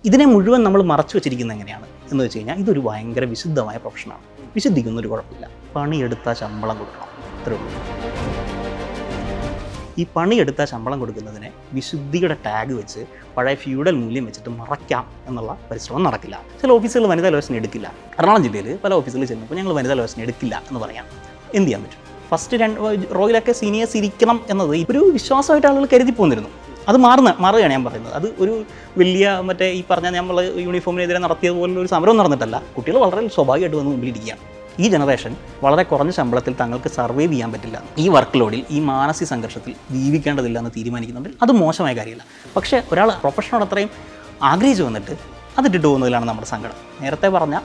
ഇതിനെ മുഴുവൻ നമ്മൾ മറച്ചു വെച്ചിരിക്കുന്നത് എങ്ങനെയാണ് എന്ന് വെച്ച് കഴിഞ്ഞാൽ ഇതൊരു ഭയങ്കര വിശുദ്ധമായ പ്രൊഫഷനാണ്. വിശുദ്ധിക്കൊന്നൊരു കുഴപ്പമില്ല. പണിയെടുത്താൽ ശമ്പളം കൊടുക്കണം, അത്രേ ഉള്ളൂ. ഈ പണിയെടുത്താൽ ശമ്പളം കൊടുക്കുന്നതിനെ വിശുദ്ധിയുടെ ടാഗ് വെച്ച് പഴയ ഫ്യൂഡൽ മൂല്യം വെച്ചിട്ട് മറയ്ക്കാം എന്നുള്ള പരിശ്രമം നടക്കില്ല. ചില ഓഫീസുകൾ വനിതാ ലോയേഴ്സിനെ എടുക്കില്ല. എറണാകുളം ജില്ലയിൽ പല ഓഫീസുകളിൽ ചെന്നപ്പോൾ ഞങ്ങൾ വനിതാ ലോയേഴ്സിനെ എടുക്കില്ല എന്ന് പറയാം. എന്ത് ചെയ്യാൻ പറ്റും? ഫസ്റ്റ് റോയിലൊക്കെ സീനിയേഴ്സ് ഇരിക്കണം എന്നത് ഒരു വിശ്വാസമായിട്ട് ആളുകൾ കരുതി പോന്നിരുന്നു. അത് മാറുകയാണ് ഞാൻ പറയുന്നത്. അത് ഒരു വലിയ മറ്റേ ഈ പറഞ്ഞ നമ്മൾ യൂണിഫോമിനെതിരെ നടത്തിയതുപോലുള്ള ഒരു സമരം നടന്നിട്ടല്ല. കുട്ടികൾ വളരെ സ്വാഭാവികമായിട്ട് വന്ന് മുമ്പിലിരിക്കുകയാണ്. ഈ ജനറേഷൻ വളരെ കുറഞ്ഞ ശമ്പളത്തിൽ തങ്ങൾക്ക് സർവൈവ് ചെയ്യാൻ പറ്റില്ല, ഈ വർക്ക് ലോഡിൽ, ഈ മാനസിക സംഘർഷത്തിൽ ജീവിക്കേണ്ടതില്ല എന്ന് തീരുമാനിക്കുന്നുണ്ട്. അത് മോശമായ കാര്യമില്ല. പക്ഷേ ഒരാൾ പ്രൊഫഷനോട് അത്രയും ആഗ്രഹിച്ചു വന്നിട്ട് അതിട്ടിട്ട് പോകുന്നതിലാണ് നമ്മുടെ സങ്കടം. നേരത്തെ പറഞ്ഞ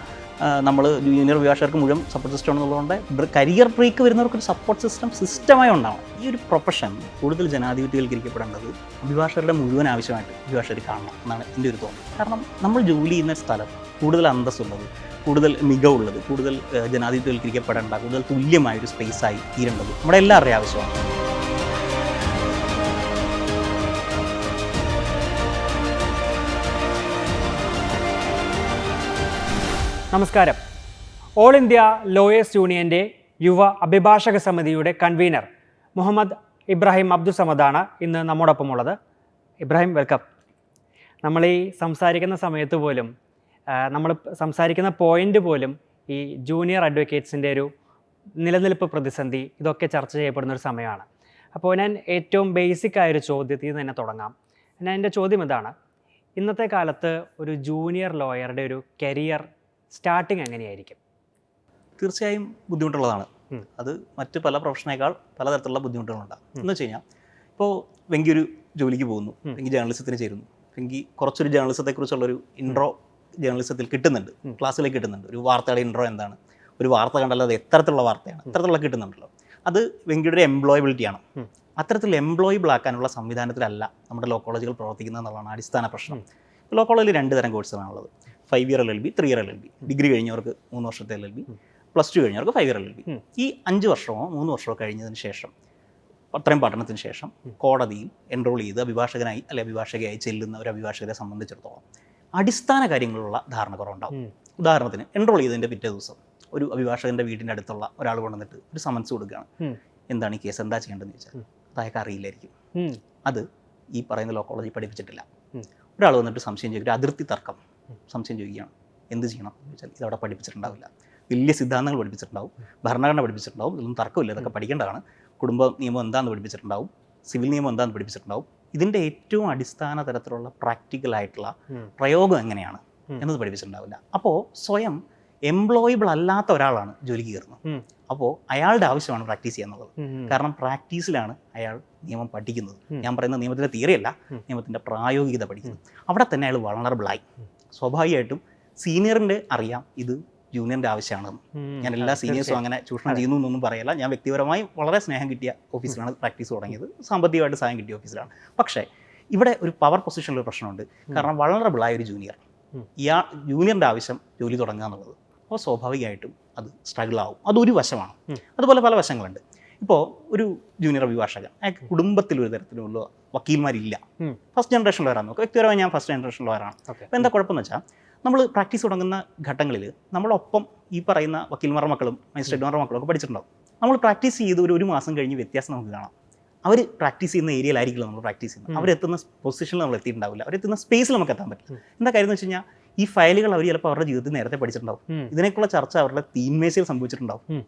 നമ്മൾ ജൂനിയർ അഭിഭാഷകർക്ക് മുഴുവൻ സപ്പോർട്ട് സിസ്റ്റം എന്നുള്ളതുകൊണ്ട് കരിയർ ബ്രേക്ക് വരുന്നവർക്കൊരു സപ്പോർട്ട് സിസ്റ്റമായി ഉണ്ടാവണം. ഈ ഒരു പ്രൊഫഷൻ കൂടുതൽ ജനാധിപത്യവൽക്കരിക്കപ്പെടേണ്ടത് അഭിഭാഷകരുടെ മുഴുവൻ ആവശ്യമായിട്ട് അഭിഭാഷകർ കാണണം എന്നാണ് എൻ്റെ ഒരു തോന്നൽ. കാരണം നമ്മൾ ജോലി ചെയ്യുന്ന സ്ഥലം കൂടുതൽ അന്തസ്സുള്ളത്, കൂടുതൽ മികവുള്ളത്, കൂടുതൽ ജനാധിപത്യവൽക്കരിക്കപ്പെടേണ്ട, കൂടുതൽ തുല്യമായൊരു സ്പേസായി തീരേണ്ടത് നമ്മുടെ എല്ലാവരുടെയും ആവശ്യമാണ്. നമസ്കാരം. ഓൾ ഇന്ത്യ ലോയേഴ്സ് യൂണിയൻ്റെ യുവ അഭിഭാഷക സമിതിയുടെ കൺവീനർ മുഹമ്മദ് ഇബ്രാഹിം അബ്ദുസമദാണ് ഇന്ന് നമ്മോടൊപ്പമുള്ളത്. ഇബ്രാഹിം, വെൽക്കം. നമ്മൾ ഈ സംസാരിക്കുന്ന സമയത്ത് പോലും നമ്മൾ സംസാരിക്കുന്ന പോയിൻ്റ് പോലും ഈ ജൂനിയർ അഡ്വക്കേറ്റ്സിൻ്റെ ഒരു നിലനിൽപ്പ് പ്രതിസന്ധി ഇതൊക്കെ ചർച്ച ചെയ്യപ്പെടുന്ന ഒരു സമയമാണ്. അപ്പോൾ ഞാൻ ഏറ്റവും ബേസിക് ആയൊരു ചോദ്യത്തിൽ നിന്ന് തന്നെ തുടങ്ങാം. എൻ്റെ ചോദ്യം ഇതാണ്: ഇന്നത്തെ കാലത്ത് ഒരു ജൂനിയർ ലോയറുടെ ഒരു കരിയർ സ്റ്റാർട്ടിങ് എങ്ങനെയായിരിക്കും? തീർച്ചയായും ബുദ്ധിമുട്ടുള്ളതാണ്. അത് മറ്റ് പല പ്രൊഫഷനേക്കാൾ പലതരത്തിലുള്ള ബുദ്ധിമുട്ടുകളുണ്ടാകും. എന്ന് വെച്ച് കഴിഞ്ഞാൽ ഇപ്പോൾ വെങ്കി ഒരു ജോലിക്ക് പോകുന്നു, വെങ്കി ജേർണലിസത്തിന് ചേരുന്നു, വെങ്കി കുറച്ചൊരു ജേർണലിസത്തെക്കുറിച്ചുള്ളൊരു ഇൻട്രോ ജേർണലിസത്തിൽ കിട്ടുന്നുണ്ട്, ക്ലാസ്സിലേക്ക് കിട്ടുന്നുണ്ട്. ഒരു വാർത്തയുടെ ഇൻട്രോ എന്താണ്, ഒരു വാർത്ത കണ്ടാൽ അത് എത്തരത്തിലുള്ള വാർത്തയാണ്, ഇത്തരത്തിലുള്ള കിട്ടുന്നുണ്ടല്ലോ. അത് വെങ്കിയുടെ ഒരു എംപ്ലോയബിലിറ്റിയാണ്. അത്തരത്തിൽ എംപ്ലോയബിൾ ആക്കാനുള്ള സംവിധാനത്തിലല്ല നമ്മുടെ ലോ കോളേജുകൾ പ്രവർത്തിക്കുന്നത് എന്നുള്ളതാണ് അടിസ്ഥാന പ്രശ്നം. ലോ കോളേജിൽ 2 തരം കോഴ്സുകളാണുള്ളത്: 5 year LLB, 3 year LLB. Degree കഴിഞ്ഞവർക്ക് 3 വർഷത്തെ LLB, +2 കഴിഞ്ഞവർക്ക് 5 ഇയർ LLB. ഈ 5 വർഷമോ 3 വർഷമോ കഴിഞ്ഞതിന് ശേഷം, അത്രയും പഠനത്തിന് ശേഷം കോടതിയിൽ എൻറോൾ ചെയ്ത് അഭിഭാഷകനായി അല്ലെങ്കിൽ അഭിഭാഷകയായി ചെല്ലുന്ന ഒരു അഭിഭാഷകരെ സംബന്ധിച്ചിടത്തോളം അടിസ്ഥാന കാര്യങ്ങളുള്ള ധാരണക്കുറവുണ്ടാവും. ഉദാഹരണത്തിന്, എൻറോൾ ചെയ്തതിൻ്റെ പിറ്റേ ദിവസം ഒരു അഭിഭാഷകൻ്റെ വീടിൻ്റെ അടുത്തുള്ള ഒരാൾ കൊണ്ടുവന്നിട്ട് ഒരു സമൻസ് കൊടുക്കുകയാണ്. എന്താണ് ഈ കേസ്, എന്താ ചെയ്യേണ്ടതെന്ന് ചോദിച്ചാൽ അത് അയാൾക്ക് അറിയില്ലായിരിക്കും. അത് ഈ പറയുന്ന ലോ കോളേജിൽ പഠിപ്പിച്ചിട്ടില്ല. ഒരാൾ വന്നിട്ട് സംശയം ചോദിക്കും, അതിർത്തി തർക്കം സംശയം ചോദിക്കുകയാണ്, എന്ത് ചെയ്യണം എന്ന് ചോദിച്ചാൽ ഇതവിടെ പഠിപ്പിച്ചിട്ടുണ്ടാവില്ല. വലിയ സിദ്ധാന്തങ്ങൾ പഠിപ്പിച്ചിട്ടുണ്ടാവും, ഭരണഘടന പഠിപ്പിച്ചിട്ടുണ്ടാവും, ഇതൊന്നും തർക്കമില്ല, ഇതൊക്കെ പഠിക്കേണ്ടതാണ്. കുടുംബ നിയമം എന്താണെന്ന് പഠിപ്പിച്ചിട്ടുണ്ടാവും, സിവിൽ നിയമം എന്താണെന്ന് പഠിപ്പിച്ചിട്ടുണ്ടാവും. ഇതിൻ്റെ ഏറ്റവും അടിസ്ഥാന തരത്തിലുള്ള പ്രാക്ടിക്കലായിട്ടുള്ള പ്രയോഗം എങ്ങനെയാണ് എന്നത് പഠിപ്പിച്ചിട്ടുണ്ടാവില്ല. അപ്പോൾ സ്വയം എംപ്ലോയബിൾ അല്ലാത്ത ഒരാളാണ് ജോലിക്ക് കയറുന്നത്. അപ്പോൾ അയാളുടെ ആവശ്യമാണ് പ്രാക്ടീസ് ചെയ്യാന്നുള്ളത്. കാരണം പ്രാക്ടീസിലാണ് അയാൾ നിയമം പഠിക്കുന്നത്. ഞാൻ പറയുന്ന നിയമത്തിൻ്റെ തിയറിയല്ല, നിയമത്തിൻ്റെ പ്രായോഗികത പഠിക്കുന്നത്. അവിടെ തന്നെ അയാൾ വളണറബിളായി. സ്വാഭാവികമായിട്ടും സീനിയറിൻ്റെ അറിയാം ഇത് ജൂനിയറിൻ്റെ ആവശ്യമാണെന്ന്. ഞാൻ എല്ലാ സീനിയേഴ്സും അങ്ങനെ ചൂഷണം ചെയ്യുന്നു എന്നൊന്നും പറയല്ല. ഞാൻ വ്യക്തിപരമായി വളരെ സ്നേഹം കിട്ടിയ ഓഫീസിലാണ് പ്രാക്ടീസ് തുടങ്ങിയത്, സാമ്പത്തികമായിട്ട് സഹായം കിട്ടിയ ഓഫീസിലാണ്. പക്ഷേ ഇവിടെ ഒരു പവർ പൊസിഷനിലൊരു പ്രശ്നമുണ്ട്. കാരണം വളണറബിളായ ഒരു ജൂനിയർ, ജൂനിയറിൻ്റെ ആവശ്യം ജോലി തുടങ്ങുക എന്നുള്ളത്. അപ്പോൾ സ്വാഭാവികമായിട്ടും അത് സ്ട്രഗിൾ ആവും. അതൊരു വശമാണ്. അതുപോലെ പല വശങ്ങളുണ്ട്. ഇപ്പോൾ ഒരു ജൂനിയർ അഭിഭാഷകൻ, അയാൾക്ക് കുടുംബത്തിൽ ഒരു തരത്തിലുള്ള വക്കീൽമാരില്ല. First generation ലോയറാണ്. നോക്കുക, വ്യക്തിപരമായി ഞാൻ ഫസ്റ്റ് ജനറേഷൻ ലോയറാണ്. അപ്പോൾ എന്താ കുഴപ്പമെന്ന് വെച്ചാൽ, നമ്മൾ പ്രാക്ടീസ് തുടങ്ങുന്ന ഘട്ടങ്ങളിൽ നമ്മളൊപ്പം ഈ പറയുന്ന വക്കീൽമാരുടെ മക്കളും മജിസ്ട്രേറ്റുമാരുടെ മക്കളും ഒക്കെ പഠിച്ചിട്ടുണ്ടാവും. നമ്മൾ പ്രാക്ടീസ് ചെയ്ത് ഒരു മാസം കഴിഞ്ഞ് വ്യത്യാസം നമുക്ക് കാണാം. അവർ പ്രാക്ടീസ് ചെയ്യുന്ന ഏരിയയിലായിരിക്കില്ല നമ്മൾ പ്രാക്ടീസ് ചെയ്യുന്നത്. അവരെത്തുന്ന പൊസിഷനിൽ നമ്മൾ എത്തിയിട്ടുണ്ടാവില്ല, അവരെത്തുന്ന സ്പേസിൽ നമുക്ക് എത്താൻ പറ്റില്ല. എന്താ കാര്യം എന്ന് വെച്ച് കഴിഞ്ഞാൽ, ഈ ഫയലുകൾ അവർ ചിലപ്പോൾ അവരുടെ ജീവിതത്തിൽ നേരത്തെ പഠിച്ചിട്ടുണ്ടാവും. ഇതിനേക്കുള്ള ചർച്ച അവരുടെ തീന്മേശയിൽ സംഭവിച്ചിട്ടുണ്ടാവും.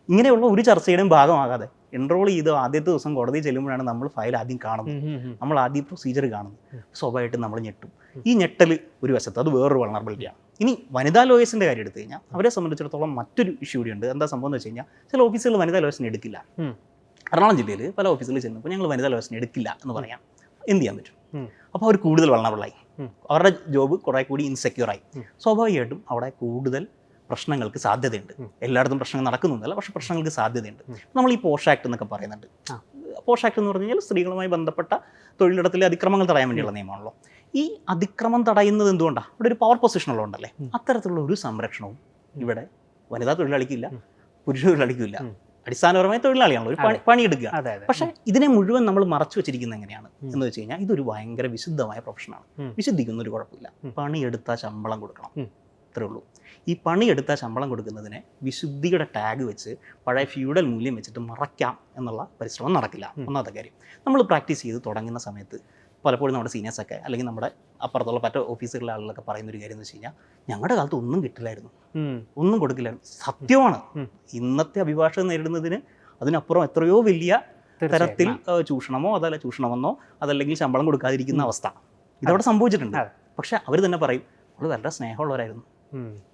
ഇങ്ങനെയുള്ള ഒരു ചർച്ചയുടെയും ഭാഗമാകാതെ എൻറോൾ ചെയ്ത് ആദ്യത്തെ ദിവസം കോടതിയിൽ ചെല്ലുമ്പോഴാണ് നമ്മൾ ഫയൽ ആദ്യം കാണുന്നത്, നമ്മൾ ആദ്യം പ്രൊസീജിയർ കാണുന്നത്. സ്വാഭാവികമായിട്ടും നമ്മൾ ഞെട്ടും. ഈ ഞെട്ടൽ ഒരു വശത്ത്, അത് വേറൊരു വളണറബിലിറ്റിയാണ്. ഇനി വനിതാ ലോയേഴ്സിൻ്റെ കാര്യം എടുത്തു കഴിഞ്ഞാൽ അവരെ സംബന്ധിച്ചിടത്തോളം മറ്റൊരു ഇഷ്യൂ കൂടിയുണ്ട്. എന്താ സംഭവം എന്ന് വെച്ച് കഴിഞ്ഞാൽ, ചില ഓഫീസുകൾ വനിതാ ലോയേഴ്സിനെ എടുക്കില്ല. എറണാകുളം ജില്ലയിൽ പല ഓഫീസുകളിൽ ചെന്നപ്പോൾ ഞങ്ങൾ വനിതാ ലോയേഴ്സിനെ എടുക്കില്ല എന്ന് പറയാം. എന്ത് ചെയ്യാൻ പറ്റും? അപ്പോൾ അവർ കൂടുതൽ വളണറബിളായി, അവരുടെ ജോബ് കുറേ കൂടി ഇൻസെക്യൂറായി. സ്വാഭാവികമായിട്ടും അവിടെ കൂടുതൽ പ്രശ്നങ്ങൾക്ക് സാധ്യതയുണ്ട്. എല്ലായിടത്തും പ്രശ്നങ്ങൾ നടക്കുന്നില്ല, പക്ഷേ പ്രശ്നങ്ങൾക്ക് സാധ്യതയുണ്ട്. നമ്മൾ ഈ പോഷ് ആക്ട് എന്നൊക്കെ പറയുന്നുണ്ട്. പോഷ് ആക്ട് എന്ന് പറഞ്ഞു കഴിഞ്ഞാൽ സ്ത്രീകളുമായി ബന്ധപ്പെട്ട തൊഴിലിടത്തിലെ അതിക്രമങ്ങൾ തടയാൻ വേണ്ടിയുള്ള നിയമമാണല്ലോ. ഈ അതിക്രമം തടയുന്നത് എന്തുകൊണ്ടാണ്? ഇവിടെ ഒരു പവർ പൊസിഷൻ ഉള്ളതുകൊണ്ടല്ലേ. അത്തരത്തിലുള്ള ഒരു സംരക്ഷണവും ഇവിടെ വനിതാ തൊഴിലാളിക്കില്ല, പുരുഷ തൊഴിലാളിക്കില്ല. അടിസ്ഥാനപരമായ തൊഴിലാളിയാണല്ലോ, ഒരു പണിയെടുക്കുകയാണ്. അതെ അതെ. പക്ഷേ ഇതിനെ മുഴുവൻ നമ്മൾ മറച്ചു വെച്ചിരിക്കുന്നത് എങ്ങനെയാണ് എന്ന് വെച്ച് കഴിഞ്ഞാൽ, ഇതൊരു ഭയങ്കര വിശുദ്ധമായ പ്രൊഫഷനാണ്. വിശുദ്ധിക്കൊന്നും ഒരു കുഴപ്പമില്ല. പണിയെടുത്താൽ ശമ്പളം കൊടുക്കണം, അത്രേ ഉള്ളൂ. ഈ പണിയെടുത്താൽ ശമ്പളം കൊടുക്കുന്നതിനെ വിശുദ്ധിയുടെ ടാഗ് വെച്ച് പഴയ ഫ്യൂഡൽ മൂല്യം വെച്ചിട്ട് മറയ്ക്കാം എന്നുള്ള പരിശ്രമം നടക്കില്ല. ഒന്നാമത്തെ കാര്യം. നമ്മൾ പ്രാക്ടീസ് ചെയ്ത് തുടങ്ങുന്ന സമയത്ത് പലപ്പോഴും നമ്മുടെ സീനിയേഴ്സൊക്കെ അല്ലെങ്കിൽ നമ്മുടെ അപ്പുറത്തുള്ള മറ്റു ഓഫീസുകളിലെ ആളുകളൊക്കെ പറയുന്നൊരു കാര്യം എന്ന് വെച്ച് കഴിഞ്ഞാൽ, ഞങ്ങളുടെ കാലത്ത് ഒന്നും കിട്ടില്ലായിരുന്നു, ഒന്നും കൊടുക്കില്ലായിരുന്നു. സത്യമാണ്. ഇന്നത്തെ അഭിഭാഷകർ നേരിടുന്നതിന് അതിനപ്പുറം എത്രയോ വലിയ തരത്തിൽ ചൂഷണമെന്നോ അതല്ലെങ്കിൽ ശമ്പളം കൊടുക്കാതിരിക്കുന്ന അവസ്ഥ ഇതവിടെ സംഭവിച്ചിട്ടുണ്ട്. പക്ഷെ അവർ തന്നെ പറയും, അവൾ വളരെ സ്നേഹമുള്ളവരായിരുന്നു.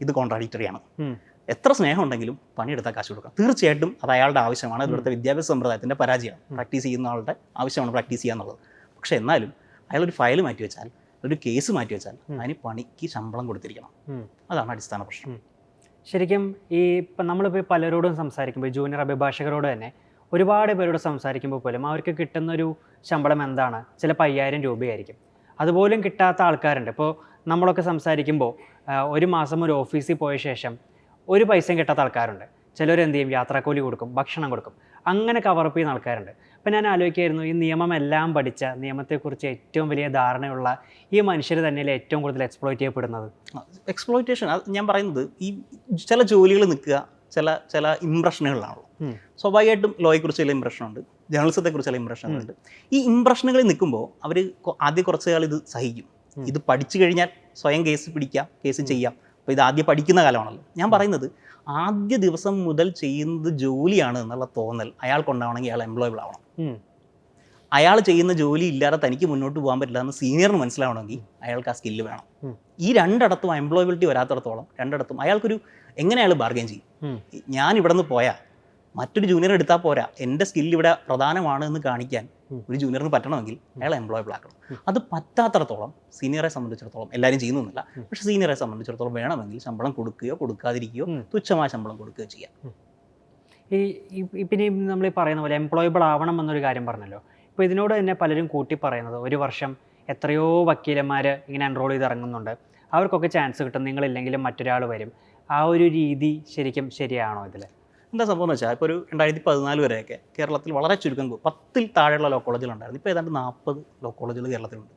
ഇത് കോൺട്രാഡിക്ടറിയാണ്. എത്ര സ്നേഹം ഉണ്ടെങ്കിലും പണിയെടുത്താൽ കാശ് കൊടുക്കാം. തീർച്ചയായിട്ടും അത് അയാളുടെ ആവശ്യമാണ്. ഇവിടുത്തെ വിദ്യാഭ്യാസ സമ്പ്രദായത്തിൻ്റെ പരാജയമാണ്. പ്രാക്ടീസ് ചെയ്യുന്ന ആളുടെ ആവശ്യമാണ് പ്രാക്ടീസ് ചെയ്യുക എന്നുള്ളത്. പക്ഷെ എന്നാലും അയാളൊരു ഫയൽ മാറ്റി വെച്ചാൽ, ഒരു കേസ് മാറ്റി വെച്ചാൽ അതിന് പണിക്ക് ശമ്പളം കൊടുത്തിരിക്കണം. അതാണ് അടിസ്ഥാന പ്രശ്നം. ശരിക്കും ഈ ഇപ്പം നമ്മളിപ്പോൾ പലരോടും സംസാരിക്കുമ്പോൾ, ജൂനിയർ അഭിഭാഷകരോട് തന്നെ ഒരുപാട് പേരോട് സംസാരിക്കുമ്പോൾ പോലും അവർക്ക് കിട്ടുന്നൊരു ശമ്പളം എന്താണ്? ചിലപ്പോൾ 5000 രൂപയായിരിക്കും. അതുപോലും കിട്ടാത്ത ആൾക്കാരുണ്ട്. ഇപ്പോൾ നമ്മളൊക്കെ സംസാരിക്കുമ്പോൾ ഒരു മാസം ഒരു ഓഫീസിൽ പോയ ശേഷം ഒരു പൈസയും കിട്ടാത്ത ആൾക്കാരുണ്ട്. ചിലർ എന്ത് ചെയ്യും? യാത്രാക്കൂലി കൊടുക്കും, ഭക്ഷണം കൊടുക്കും, അങ്ങനെ കവറപ്പ് ചെയ്യുന്ന ആൾക്കാരുണ്ട്. അപ്പം ഞാൻ ആലോചിക്കായിരുന്നു, ഈ നിയമമെല്ലാം പഠിച്ച, നിയമത്തെക്കുറിച്ച് ഏറ്റവും വലിയ ധാരണയുള്ള ഈ മനുഷ്യർ തന്നെയല്ലേ ഏറ്റവും കൂടുതൽ എക്സ്പ്ലോയിറ്റ് ചെയ്യപ്പെടുന്നത്? എക്സ്പ്ലോയിറ്റേഷൻ ഞാൻ പറയുന്നത്, ഈ ചില ജോലികൾ നിൽക്കുക ചില ഇംപ്രഷനുകളിലാണല്ലോ. സ്വാഭാവികമായിട്ടും ലോയെക്കുറിച്ച് ചില ഇംപ്രഷനുണ്ട്, ജേർണലിസത്തെക്കുറിച്ച് ചില ഇംപ്രഷനുണ്ട്. ഈ ഇംപ്രഷനുകളിൽ നിൽക്കുമ്പോൾ അവർ ആദ്യം കുറച്ച് കാലം ഇത് സഹിക്കും. ഇത് പഠിച്ചു കഴിഞ്ഞാൽ സ്വയം കേസ് പിടിക്കാം, കേസ് ചെയ്യാം. അപ്പോൾ ഇത് ആദ്യം പഠിക്കുന്ന കാലമാണല്ലോ. ഞാൻ പറയുന്നത്, ആദ്യ ദിവസം മുതൽ ചെയ്യുന്നത് ജോലിയാണ് എന്നുള്ള തോന്നൽ അയാൾക്കുണ്ടാവണമെങ്കിൽ അയാൾ എംപ്ലോയബിൾ ആവണം. അയാൾ ചെയ്യുന്ന ജോലി ഇല്ലാതെ തനിക്ക് മുന്നോട്ട് പോകാൻ പറ്റില്ല എന്ന് സീനിയറിന് മനസ്സിലാവണമെങ്കിൽ അയാൾക്ക് ആ സ്കില്ല് വേണം. ഈ രണ്ടിടത്തും എംപ്ലോയബിലിറ്റി വരാത്തിടത്തോളം രണ്ടിടത്തും അയാൾക്കൊരു എങ്ങനെ അയാൾ ബാർഗെയിൻ ചെയ്യും? ഞാൻ ഇവിടെ നിന്ന് പോയാൽ മറ്റൊരു ജൂനിയർ എടുത്താൽ പോരാ, എൻ്റെ സ്കില്ല് ഇവിടെ പ്രധാനമാണ് എന്ന് കാണിക്കാൻ ഒരു ജൂനിയറിന് പറ്റണമെങ്കിൽ അയാൾ എംപ്ലോയബിൾ ആക്കണം. അത് പറ്റാത്തിടത്തോളം സീനിയറെ സംബന്ധിച്ചിടത്തോളം, എല്ലാവരും ചെയ്യുന്നില്ല, പക്ഷേ സീനിയറെ സംബന്ധിച്ചിടത്തോളം വേണമെങ്കിൽ ശമ്പളം കൊടുക്കുകയോ കൊടുക്കാതിരിക്കുകയോ തുച്ഛമായ ശമ്പളം കൊടുക്കുകയോ ചെയ്യാം. ഈ പിന്നെ നമ്മൾ ഈ പറയുന്ന പോലെ എംപ്ലോയബിൾ ആവണം എന്നൊരു കാര്യം പറഞ്ഞല്ലോ. ഇപ്പോൾ ഇതിനോട് തന്നെ പലരും കൂട്ടി പറയുന്നത്, ഒരു വർഷം എത്രയോ വക്കീലന്മാർ ഇങ്ങനെ എൻറോൾ ചെയ്ത് ഇറങ്ങുന്നുണ്ട്, അവർക്കൊക്കെ ചാൻസ് കിട്ടും, നിങ്ങളില്ലെങ്കിലും മറ്റൊരാൾ വരും. ആ ഒരു രീതി ശരിക്കും ശരിയാണോ ഇതിൽ? എന്താ സംഭവം എന്ന് വെച്ചാൽ, ഇപ്പോൾ ഒരു 2014 വരെയൊക്കെ കേരളത്തിൽ വളരെ ചുരുക്കം 10-ൽ താഴെയുള്ള ലോ കോളേജുകളുണ്ടായിരുന്നു. ഇപ്പോൾ ഏതാണ്ട് 40 ലോ കോളേജുകൾ കേരളത്തിലുണ്ട്.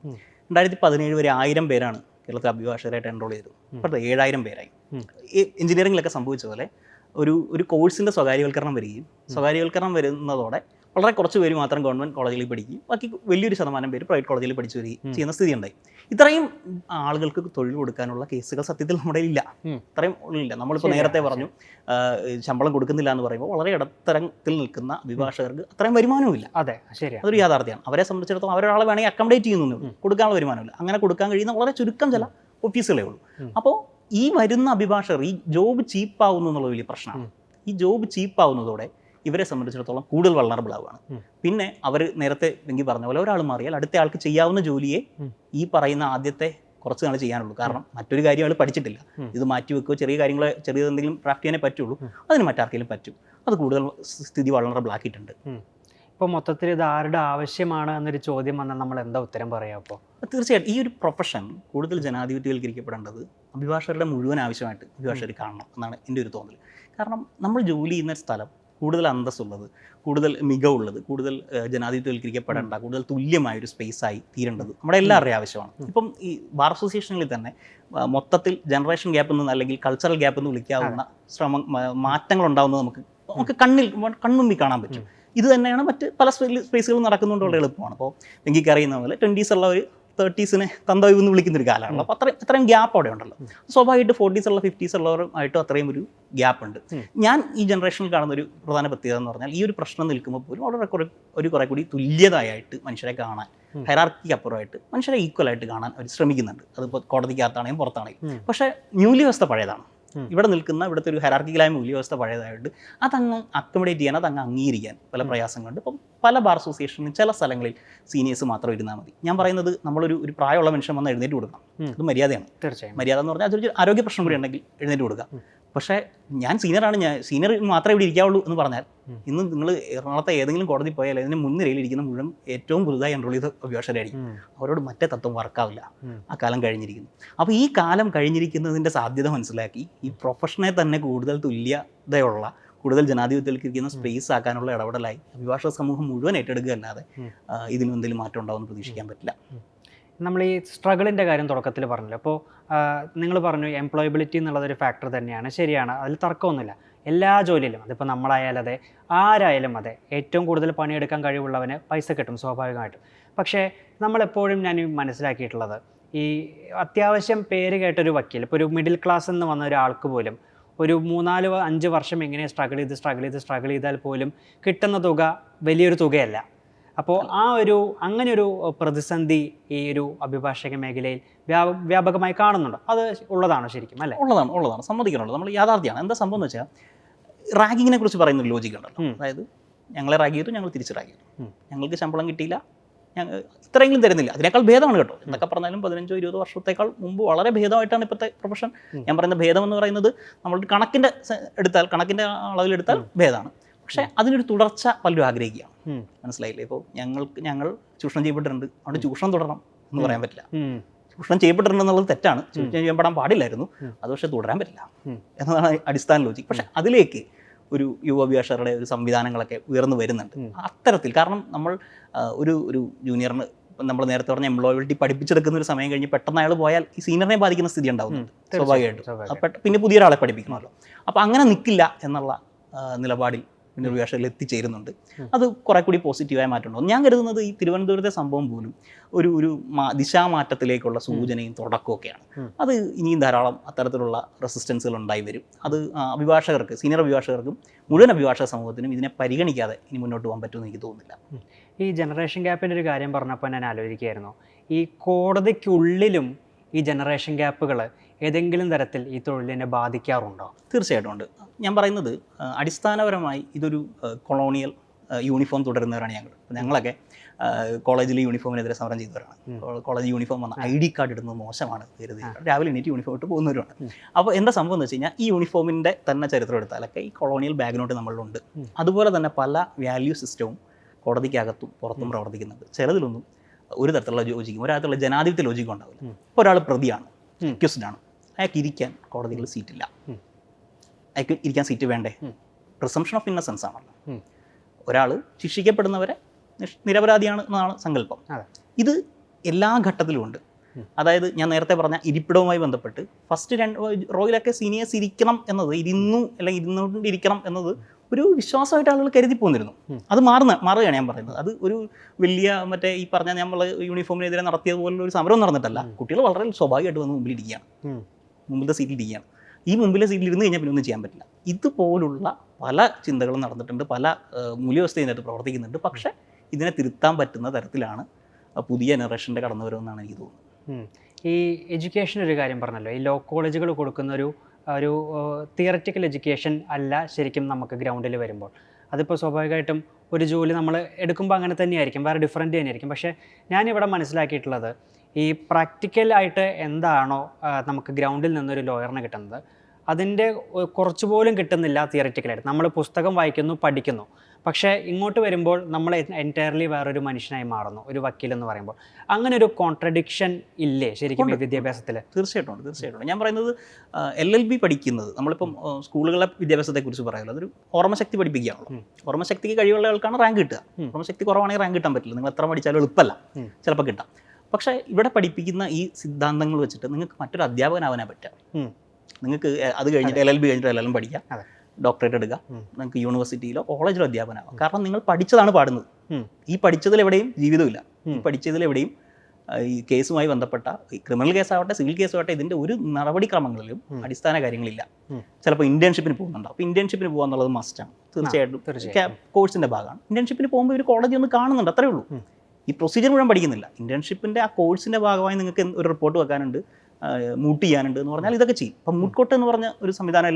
2017 വരെ 1000 പേരാണ് കേരളത്തിൽ അഭിഭാഷകരായിട്ട് എൻറോൾ ചെയ്തത്. ഇപ്പോൾ 7000 പേരായി. ഈ എഞ്ചിനീയറിംഗിലൊക്കെ സംഭവിച്ച പോലെ ഒരു കോഴ്സിൻ്റെ സ്വകാര്യവൽക്കരണം വരികയും, സ്വകാര്യവൽക്കരണം വരുന്നതോടെ വളരെ കുറച്ച് പേര് മാത്രം ഗവൺമെൻറ് കോളേജിൽ പഠിക്കുകയും ബാക്കി വലിയൊരു ശതമാനം പേര് പ്രൈവറ്റ് കോളേജിൽ പഠിച്ചു വരികയും ചെയ്യുന്ന സ്ഥിതി ഉണ്ടായി. ഇത്രയും ആളുകൾക്ക് തൊഴിൽ കൊടുക്കാനുള്ള കേസുകൾ സത്യത്തിൽ നമ്മുടെ ഇല്ല. ഇത്രയും ഇല്ല. നമ്മളിപ്പോൾ നേരത്തെ പറഞ്ഞു, ശമ്പളം കൊടുക്കുന്നില്ല എന്ന് പറയുമ്പോൾ വളരെ ഇടത്തരത്തിൽ നിൽക്കുന്ന അഭിഭാഷകർക്ക് അത്രയും വരുമാനവുമില്ല. അതെ, ശരിയാണ്. അതൊരു യാഥാർത്ഥ്യമാണ്. അവരെ സംബന്ധിച്ചിടത്തോളം അവരൊരാളെ വേണമെങ്കിൽ അക്കോമഡേറ്റ് ചെയ്യുന്നു, കൊടുക്കാനുള്ള വരുമാനമില്ല. അങ്ങനെ കൊടുക്കാൻ കഴിയുന്ന വളരെ ചുരുക്കം ചില ഓഫീസുകളേ ഉള്ളൂ. അപ്പോൾ ഈ വരുന്ന അഭിഭാഷകർ ഈ ജോബ് ചീപ്പാവുന്നു എന്നുള്ള വലിയ പ്രശ്നമാണ്. ഈ ജോബ് ചീപ്പാവുന്നതോടെ ഇവരെ സംബന്ധിച്ചിടത്തോളം കൂടുതൽ വൾണറബിൾ ആവുകയാണ്. പിന്നെ അവർ നേരത്തെ വെങ്കി പറഞ്ഞ പോലെ ഒരാൾ മാറിയാൽ അടുത്ത ആൾക്ക് ചെയ്യാവുന്ന ജോലിയെ ഈ പറയുന്ന ആദ്യത്തെ കുറച്ച് നാൾ ചെയ്യാനുള്ളൂ. കാരണം മറ്റൊരു കാര്യം അയാൾ പഠിച്ചിട്ടില്ല. ഇത് മാറ്റി വെക്കുകയോ ചെറിയ എന്തെങ്കിലും ക്രാഫ്റ്റ് ചെയ്യാനേ പറ്റുള്ളൂ. അതിന് മറ്റാർക്കെങ്കിലും പറ്റും. അത് കൂടുതൽ സ്ഥിതി വൾണറബിൾ ആക്കിയിട്ടുണ്ട്. ഇപ്പോൾ മൊത്തത്തിൽ ഇത് ആരുടെ ആവശ്യമാണ് എന്നൊരു ചോദ്യം വന്നാൽ നമ്മൾ എന്താ ഉത്തരം പറയാം? അപ്പോൾ തീർച്ചയായിട്ടും ഈ ഒരു പ്രൊഫഷൻ കൂടുതൽ ജനാധിപത്യവൽക്കരിക്കപ്പെടേണ്ടത് അഭിഭാഷകരുടെ മുഴുവൻ ആവശ്യമായിട്ട് അഭിഭാഷകർ കാണണം എന്നാണ് എൻ്റെ ഒരു തോന്നൽ. കാരണം നമ്മൾ ജോലി ചെയ്യുന്ന സ്ഥലം കൂടുതൽ അന്തസ്സുള്ളത്, കൂടുതൽ മികവുള്ളത്, കൂടുതൽ ജനാധിപത്യവൽക്കരിക്കപ്പെടേണ്ട, കൂടുതൽ തുല്യമായൊരു സ്പേസായി തീരേണ്ടത് നമ്മുടെ എല്ലാവരുടെയും ആവശ്യമാണ്. ഇപ്പം ഈ ബാർ അസോസിയേഷനിൽ തന്നെ മൊത്തത്തിൽ ജനറേഷൻ ഗ്യാപ്പ് എന്ന് അല്ലെങ്കിൽ കൾച്ചറൽ ഗ്യാപ്പ് എന്ന് വിളിക്കാവുന്ന മാറ്റങ്ങൾ ഉണ്ടാകുന്നത് നമുക്ക് കൺമുമ്പിൽ കാണാൻ പറ്റും. ഇത് തന്നെയാണ് മറ്റ് പല സ്പേസുകളും നടക്കുന്നുണ്ട്. വളരെ എളുപ്പമാണ്. അപ്പോൾ എനിക്ക് അറിയുന്ന പോലെ 20s ഉള്ള ഒരു 30s തന്തവി എന്ന് വിളിക്കുന്നൊരു കാലമാണല്ലോ. അപ്പോൾ അത്രയും ഗ്യാപ്പ് അവിടെ ഉണ്ടല്ലോ. സ്വാഭാവികമായിട്ട് 40s ഉള്ള 50s ഉള്ളവരുമായിട്ടും അത്രയും ഒരു ഗ്യാപ്പ് ഉണ്ട്. ഞാൻ ഈ ജനറേഷനിൽ കാണുന്ന ഒരു പ്രധാന പ്രത്യേകത എന്ന് പറഞ്ഞാൽ, ഈ ഒരു പ്രശ്നം നിൽക്കുമ്പോൾ പോലും വളരെ കുറെ കൂടി തുല്യതയായിട്ട് മനുഷ്യരെ കാണാൻ, ഹൈറാർക്കിക്ക് അപ്പുറമായിട്ട് മനുഷ്യരെ ഈക്വലായിട്ട് കാണാൻ അവർ ശ്രമിക്കുന്നുണ്ട്. അതിപ്പോൾ കോടതിക്കകത്താണെങ്കിലും പുറത്താണെങ്കിലും. പക്ഷേ മൂല്യവ്യവസ്ഥ പഴയതാണ്. ഇവിടുത്തെ ഒരു ഹൈറാർക്കിക്കലായ മൂല്യവ്യവസ്ഥ പഴയതായിട്ട് അതങ്ങ് അക്കോമഡേറ്റ് ചെയ്യാൻ, അതങ്ങ് അംഗീകരിക്കാൻ പല പ്രയാസങ്ങളുണ്ട്. ഇപ്പം പല ബാർ അസോസിയേഷനിലും ചില സ്ഥലങ്ങളിൽ സീനിയേഴ്സ് മാത്രം ഇരുന്നാൽ മതി. ഞാൻ പറയുന്നത്, നമ്മളൊരു പ്രായമുള്ള മനുഷ്യൻ വന്ന് എഴുന്നേറ്റ് കൊടുക്കണം. അത് മര്യാദയാണ്. തീർച്ചയായും മര്യാദ എന്ന് പറഞ്ഞാൽ അതൊരു ആരോഗ്യ പ്രശ്നം കൂടി ഉണ്ടെങ്കിൽ എഴുന്നേറ്റ് കൊടുക്കുക. പക്ഷേ ഞാൻ സീനിയർ മാത്രമേ ഇവിടെ ഇരിക്കാവുള്ളൂ എന്ന് പറഞ്ഞാൽ, ഇന്ന് നിങ്ങൾ എറണാകുളത്തെ ഏതെങ്കിലും കോടതി പോയാൽ അതിന് മുൻനിരയിൽ ഇരിക്കുന്ന മുഴുവൻ ഏറ്റവും പുതുതായി എൻറോൾ ചെയ്ത അഭിഭാഷകരായിരിക്കും. അവരോട് മറ്റേ തത്വം വർക്കാവില്ല. ആ കാലം കഴിഞ്ഞിരിക്കുന്നു. അപ്പോൾ ഈ കാലം കഴിഞ്ഞിരിക്കുന്നതിൻ്റെ സാധ്യത മനസ്സിലാക്കി ഈ പ്രൊഫഷനെ തന്നെ കൂടുതൽ തുല്യതയുള്ള, കൂടുതൽ ജനാധിപത്യവൽക്കരിക്കുന്ന സ്പേസ് ആക്കാനുള്ള ഇടപെടലായി അഭിഭാഷക സമൂഹം മുഴുവൻ ഏറ്റെടുക്കുക അല്ലാതെ ഇതിനും എന്തെങ്കിലും മാറ്റം ഉണ്ടാവുമെന്ന് പ്രതീക്ഷിക്കാൻ പറ്റില്ല. നമ്മൾ ഈ സ്ട്രഗിളിൻ്റെ കാര്യം തുടക്കത്തിൽ പറഞ്ഞല്ലോ. അപ്പോൾ നിങ്ങൾ പറഞ്ഞു എംപ്ലോയബിലിറ്റി എന്നുള്ളതൊരു ഫാക്ടർ തന്നെയാണ്, ശരിയാണ്, അതിൽ തർക്കമൊന്നുമില്ല. എല്ലാ ജോലിയിലും, അതിപ്പോൾ നമ്മളായാലും അതെ, ആരായാലും അതെ, ഏറ്റവും കൂടുതൽ പണിയെടുക്കാൻ കഴിവുള്ളവന് പൈസ കിട്ടും സ്വാഭാവികമായിട്ടും. പക്ഷേ നമ്മളെപ്പോഴും ഞാൻ മനസ്സിലാക്കിയിട്ടുള്ളത്, ഈ അത്യാവശ്യം പേര് കേട്ടൊരു വക്കീൽ, ഇപ്പോൾ ഒരു മിഡിൽ ക്ലാസ് എന്ന് വന്ന ഒരാൾക്ക് പോലും ഒരു 3-5 വർഷം എങ്ങനെ സ്ട്രഗിൾ ചെയ്താൽ പോലും കിട്ടുന്ന തുക വലിയൊരു തുകയല്ല. അപ്പോൾ അങ്ങനെ ഒരു പ്രതിസന്ധി ഈ ഒരു അഭിഭാഷക മേഖലയിൽ വ്യാപകമായി കാണുന്നുണ്ടോ? അത് ഉള്ളതാണോ ശരിക്കും? അല്ലേ, ഉള്ളതാണ്, സമ്മതിക്കാനുള്ളത്. നമ്മൾ യാഥാർത്ഥ്യമാണ്. എന്താ സംഭവം എന്ന് വെച്ചാൽ, റാഗിങ്ങിനെ കുറിച്ച് പറയുന്ന ഒരു ലോജിക് ഉണ്ടല്ലോ. അതായത് ഞങ്ങളെ റാഗ് ചെയ്തു, ഞങ്ങൾ തിരിച്ച് റാഗ് ചെയ്തു, ഞങ്ങൾക്ക് ശമ്പളം കിട്ടിയില്ല, ഞങ്ങൾ ഇത്രയെങ്കിലും തരുന്നില്ല. അതിനേക്കാൾ ഭേദമാണ് കേട്ടോ. എന്തൊക്കെ പറഞ്ഞാലും 15-20 വർഷത്തേക്കാൾ മുമ്പ് വളരെ ഭേദമായിട്ടാണ് ഇപ്പോഴത്തെ പ്രൊഫഷൻ. ഞാൻ പറയുന്ന ഭേദം എന്ന് പറയുന്നത് നമ്മൾ കണക്കിൻ്റെ അളവിലെടുത്താൽ ഭേദമാണ്. പക്ഷേ അതിനൊരു തുടർച്ച പലരും ആഗ്രഹിക്കുകയാണ്. മനസ്സിലായില്ലേ? ഇപ്പോൾ ഞങ്ങൾ ചൂഷണം ചെയ്യപ്പെട്ടിട്ടുണ്ട്, അതുകൊണ്ട് ചൂഷണം തുടരണം എന്ന് പറയാൻ പറ്റില്ല. ചൂഷണം ചെയ്യപ്പെട്ടിട്ടുണ്ടെന്നുള്ളത് തെറ്റാണ്, ചൂഷണം ചെയ്യപ്പെടാൻ പാടില്ലായിരുന്നു, അത് പക്ഷേ തുടരാൻ പറ്റില്ല എന്നതാണ് അടിസ്ഥാന ലോജിക്. പക്ഷേ അതിലേക്ക് ഒരു യുവ അഭിഭാഷകരുടെ ഒരു സംവിധാനങ്ങളൊക്കെ ഉയർന്നു വരുന്നുണ്ട്. അത്തരത്തിൽ, കാരണം നമ്മൾ ഒരു ജൂനിയറിന് നമ്മൾ നേരത്തെ പറഞ്ഞ എംപ്ലോയബിലിറ്റി പഠിപ്പിച്ചെടുക്കുന്ന ഒരു സമയം കഴിഞ്ഞ് പെട്ടെന്ന് അയാൾ പോയാൽ ഈ സീനിയറിനെ ബാധിക്കുന്ന സ്ഥിതി ഉണ്ടാവുന്നുണ്ട് സ്വാഭാവികമായിട്ടും. പിന്നെ പുതിയ ഒരാളെ പഠിപ്പിക്കണമല്ലോ. അപ്പോൾ അങ്ങനെ നിൽക്കില്ല എന്നുള്ള നിലപാടിൽ പിന്നെ അഭിഭാഷകരിൽ എത്തിച്ചേരുന്നുണ്ട്. അത് കുറെ കൂടി പോസിറ്റീവായ മാറ്റമുണ്ടോ? ഞാൻ കരുതുന്നത് ഈ തിരുവനന്തപുരത്തെ സംഭവം പോലും ഒരു ദിശാമാറ്റത്തിലേക്കുള്ള സൂചനയും തുടക്കമൊക്കെയാണ്. അത് ഇനിയും ധാരാളം അത്തരത്തിലുള്ള റെസിസ്റ്റൻസുകൾ ഉണ്ടായി വരും. അത് അഭിഭാഷകർക്ക്, സീനിയർ അഭിഭാഷകർക്കും മുഴുവൻ അഭിഭാഷക സമൂഹത്തിനും ഇതിനെ പരിഗണിക്കാതെ ഇനി മുന്നോട്ട് പോകാൻ പറ്റുമെന്ന് എനിക്ക് തോന്നുന്നില്ല. ഈ ജനറേഷൻ ഗ്യാപ്പിൻ്റെ ഒരു കാര്യം പറഞ്ഞപ്പോൾ ഞാൻ ആലോചിക്കുകയായിരുന്നു, ഈ കോടതിക്കുള്ളിലും ഈ ജനറേഷൻ ഗ്യാപ്പുകൾ ഏതെങ്കിലും തരത്തിൽ ഈ തൊഴിലിനെ ബാധിക്കാറുണ്ടോ? തീർച്ചയായിട്ടും ഉണ്ട്. ഞാൻ പറയുന്നത് അടിസ്ഥാനപരമായി ഇതൊരു കൊളോണിയൽ യൂണിഫോം തുടരുന്നവരാണ് ഞങ്ങളൊക്കെ കോളേജിൽ യൂണിഫോമിനെതിരെ സമരം ചെയ്തവരാണ്. കോളേജ് യൂണിഫോം വന്ന ID കാർഡ് ഇടുന്നത് മോശമാണ് കരുതി രാവിലെ എണീറ്റ് യൂണിഫോം ഇട്ട് പോകുന്നവരുണ്ട്. അപ്പോൾ എന്താ സംഭവം എന്ന് വെച്ച് കഴിഞ്ഞാൽ, ഈ യൂണിഫോമിൻ്റെ തന്നെ ചരിത്രം എടുത്താലൊക്കെ ഈ കൊളോണിയൽ ബാക്ക്ഗ്രൗണ്ട് നമ്മളിലുണ്ട്. അതുപോലെ തന്നെ പല വാല്യൂ സിസ്റ്റവും കോടതിക്കകത്തും പുറത്തും പ്രവർത്തിക്കുന്നുണ്ട്. ചിലതിലൊന്നും ഒരു തരത്തിലുള്ള ലോജിക്കും ഒരു തരത്തിലുള്ള ജനാധിപത്യ ലോജിക്കും ഉണ്ടാവില്ല. ഇപ്പോൾ ഒരാൾ പ്രതിയാണ്, അക്യൂസ്ഡാണ്, അയാൾക്ക് ഇരിക്കാൻ കോടതികളിൽ സീറ്റില്ല. അയാൾക്ക് ഇരിക്കാൻ സീറ്റ് വേണ്ടേ? പ്രിസംപ്ഷൻ ഓഫ് ഇന്നസെൻസ് ആണല്ലോ. ഒരാൾ ശിക്ഷിക്കപ്പെടുന്നവരെ നിരപരാധിയാണ് എന്നാണ് സങ്കല്പം. ഇത് എല്ലാ ഘട്ടത്തിലും ഉണ്ട്. അതായത് ഞാൻ നേരത്തെ പറഞ്ഞ ഇരിപ്പിടവുമായി ബന്ധപ്പെട്ട് ഫസ്റ്റ് 2 റോയിലൊക്കെ സീനിയേഴ്സ് ഇരിക്കണം എന്നത്, ഇരുന്നുകൊണ്ടിരിക്കണം എന്നത് ഒരു വിശ്വാസമായിട്ട് ആളുകൾ കരുതി പോന്നിരുന്നു. അത് മാറുകയാണ് ഞാൻ പറയുന്നത്. അത് ഒരു വലിയ ഈ പറഞ്ഞ നമ്മൾ യൂണിഫോമിനെതിരെ നടത്തിയതുപോലുള്ള ഒരു സമരം നടന്നിട്ടല്ല. കുട്ടികൾ വളരെ സ്വാഭാവികമായിട്ട് വന്ന് മുമ്പിലത്തെ സീറ്റിൽ ഇരിക്കുകയാണ്. ഈ മുമ്പിലെ സീറ്റിൽ ഇരുന്ന് കഴിഞ്ഞാൽ പിന്നെ ഒന്നും ചെയ്യാൻ പറ്റില്ല. ഇതുപോലുള്ള പല ചിന്തകളും നടന്നിട്ടുണ്ട്, പല മൂല്യവസ്ഥയും ഇതിനകത്ത് പ്രവർത്തിക്കുന്നുണ്ട്. പക്ഷേ ഇതിനെ തിരുത്താൻ പറ്റുന്ന തരത്തിലാണ് പുതിയ ജനറേഷൻ്റെ കടന്നു വരുമെന്നാണ് എനിക്ക് തോന്നുന്നത്. ഈ എഡ്യൂക്കേഷൻ ഒരു കാര്യം പറഞ്ഞല്ലോ, ഈ ലോ കോളേജുകൾ കൊടുക്കുന്ന ഒരു തിയററ്റിക്കൽ എഡ്യൂക്കേഷൻ അല്ല ശരിക്കും നമുക്ക് ഗ്രൗണ്ടിൽ വരുമ്പോൾ. അതിപ്പോൾ സ്വാഭാവികമായിട്ടും ഒരു ജോലി നമ്മൾ എടുക്കുമ്പോൾ അങ്ങനെ തന്നെയായിരിക്കും, വേറെ ഡിഫറൻറ്റ് തന്നെയായിരിക്കും. പക്ഷേ ഞാനിവിടെ മനസ്സിലാക്കിയിട്ടുള്ളത്, ഈ പ്രാക്ടിക്കലായിട്ട് എന്താണോ നമുക്ക് ഗ്രൗണ്ടിൽ നിന്നൊരു ലോയറിന് കിട്ടുന്നത്, അതിൻ്റെ കുറച്ചുപോലും കിട്ടുന്നില്ല തിയററ്റിക്കലായിട്ട്. നമ്മൾ പുസ്തകം വായിക്കുന്നു, പഠിക്കുന്നു, പക്ഷേ ഇങ്ങോട്ട് വരുമ്പോൾ നമ്മൾ എൻറ്റയർലി വേറൊരു മനുഷ്യനായി മാറുന്നു ഒരു വക്കീലെന്ന് പറയുമ്പോൾ. അങ്ങനെ ഒരു കോൺട്രഡിക്ഷൻ ഇല്ലേ ശരിക്കും വിദ്യാഭ്യാസത്തിൽ? തീർച്ചയായിട്ടും. ഞാൻ പറയുന്നത് LLB പഠിക്കുന്നത്, നമ്മളിപ്പം സ്കൂളുകളിലെ വിദ്യാഭ്യാസത്തെക്കുറിച്ച് പറയുമല്ലോ, അതൊരു ഓർമ്മശക്തി പഠിപ്പിക്കുകയാണല്ലോ. ഓർമ്മശക്തിക്ക് കഴിവുള്ള ആൾക്കാണ് റാങ്ക് കിട്ടുക. ഓർമ്മശക്തി കുറവാണെങ്കിൽ റാങ്ക് കിട്ടാൻ പറ്റില്ല. നിങ്ങൾ എത്ര പഠിച്ചാലും എളുപ്പമല്ല, ചിലപ്പോൾ കിട്ടാം. പക്ഷേ ഇവിടെ പഠിപ്പിക്കുന്ന ഈ സിദ്ധാന്തങ്ങൾ വെച്ചിട്ട് നിങ്ങൾക്ക് മറ്റൊരു അധ്യാപകനാവാനേ പറ്റാം. നിങ്ങൾക്ക് അത് കഴിഞ്ഞിട്ട് LLB കഴിഞ്ഞിട്ട് LLM പഠിക്കാം, ഡോക്ടറേറ്റ് എടുക്കുക, നിങ്ങൾക്ക് യൂണിവേഴ്സിറ്റിയിലോ കോളേജിലോ അധ്യാപകനാവാം. കാരണം നിങ്ങൾ പഠിച്ചതാണ് പാടുന്നത്. ഈ പഠിച്ചതിലെവിടെയും ജീവിതമില്ല. ഈ പഠിച്ചതിലെവിടെയും ഈ കേസുമായി ബന്ധപ്പെട്ട ക്രിമിനൽ കേസാവട്ടെ സിവിൽ കേസാവട്ടെ ഇതിൻ്റെ ഒരു നടപടിക്രമങ്ങളിലും അടിസ്ഥാന കാര്യങ്ങളില്ല. ചിലപ്പോൾ ഇന്റേൺഷിപ്പിന് പോകുന്നുണ്ടാവും. അപ്പോൾ ഇന്റേൺഷിപ്പിന് പോകുക എന്നുള്ളത് മസ്റ്റാണ്. തീർച്ചയായിട്ടും കോഴ്സിൻ്റെ ഭാഗമാണ്. ഇന്റേൺഷിപ്പിന് പോകുമ്പോൾ ഒരു കോളേജ് ഒന്ന് കാണുന്നുണ്ട്, അത്രയേ ഉള്ളൂ. ഈ പ്രൊസീജിയർ മുഴുവൻ പഠിക്കുന്നില്ല. ഇന്റേൺഷിപ്പിൻ്റെ ആ കോഴ്സിൻ്റെ ഭാഗമായി നിങ്ങൾക്ക് ഒരു റിപ്പോർട്ട് വെക്കാനുണ്ട്, മൂട്ട് ചെയ്യാനുണ്ട് എന്ന് പറഞ്ഞാൽ ഇതൊക്കെ ചെയ്യും. അപ്പം മൂട്ട് കോട്ട് എന്ന് പറഞ്ഞ ഒരു സംവിധാനം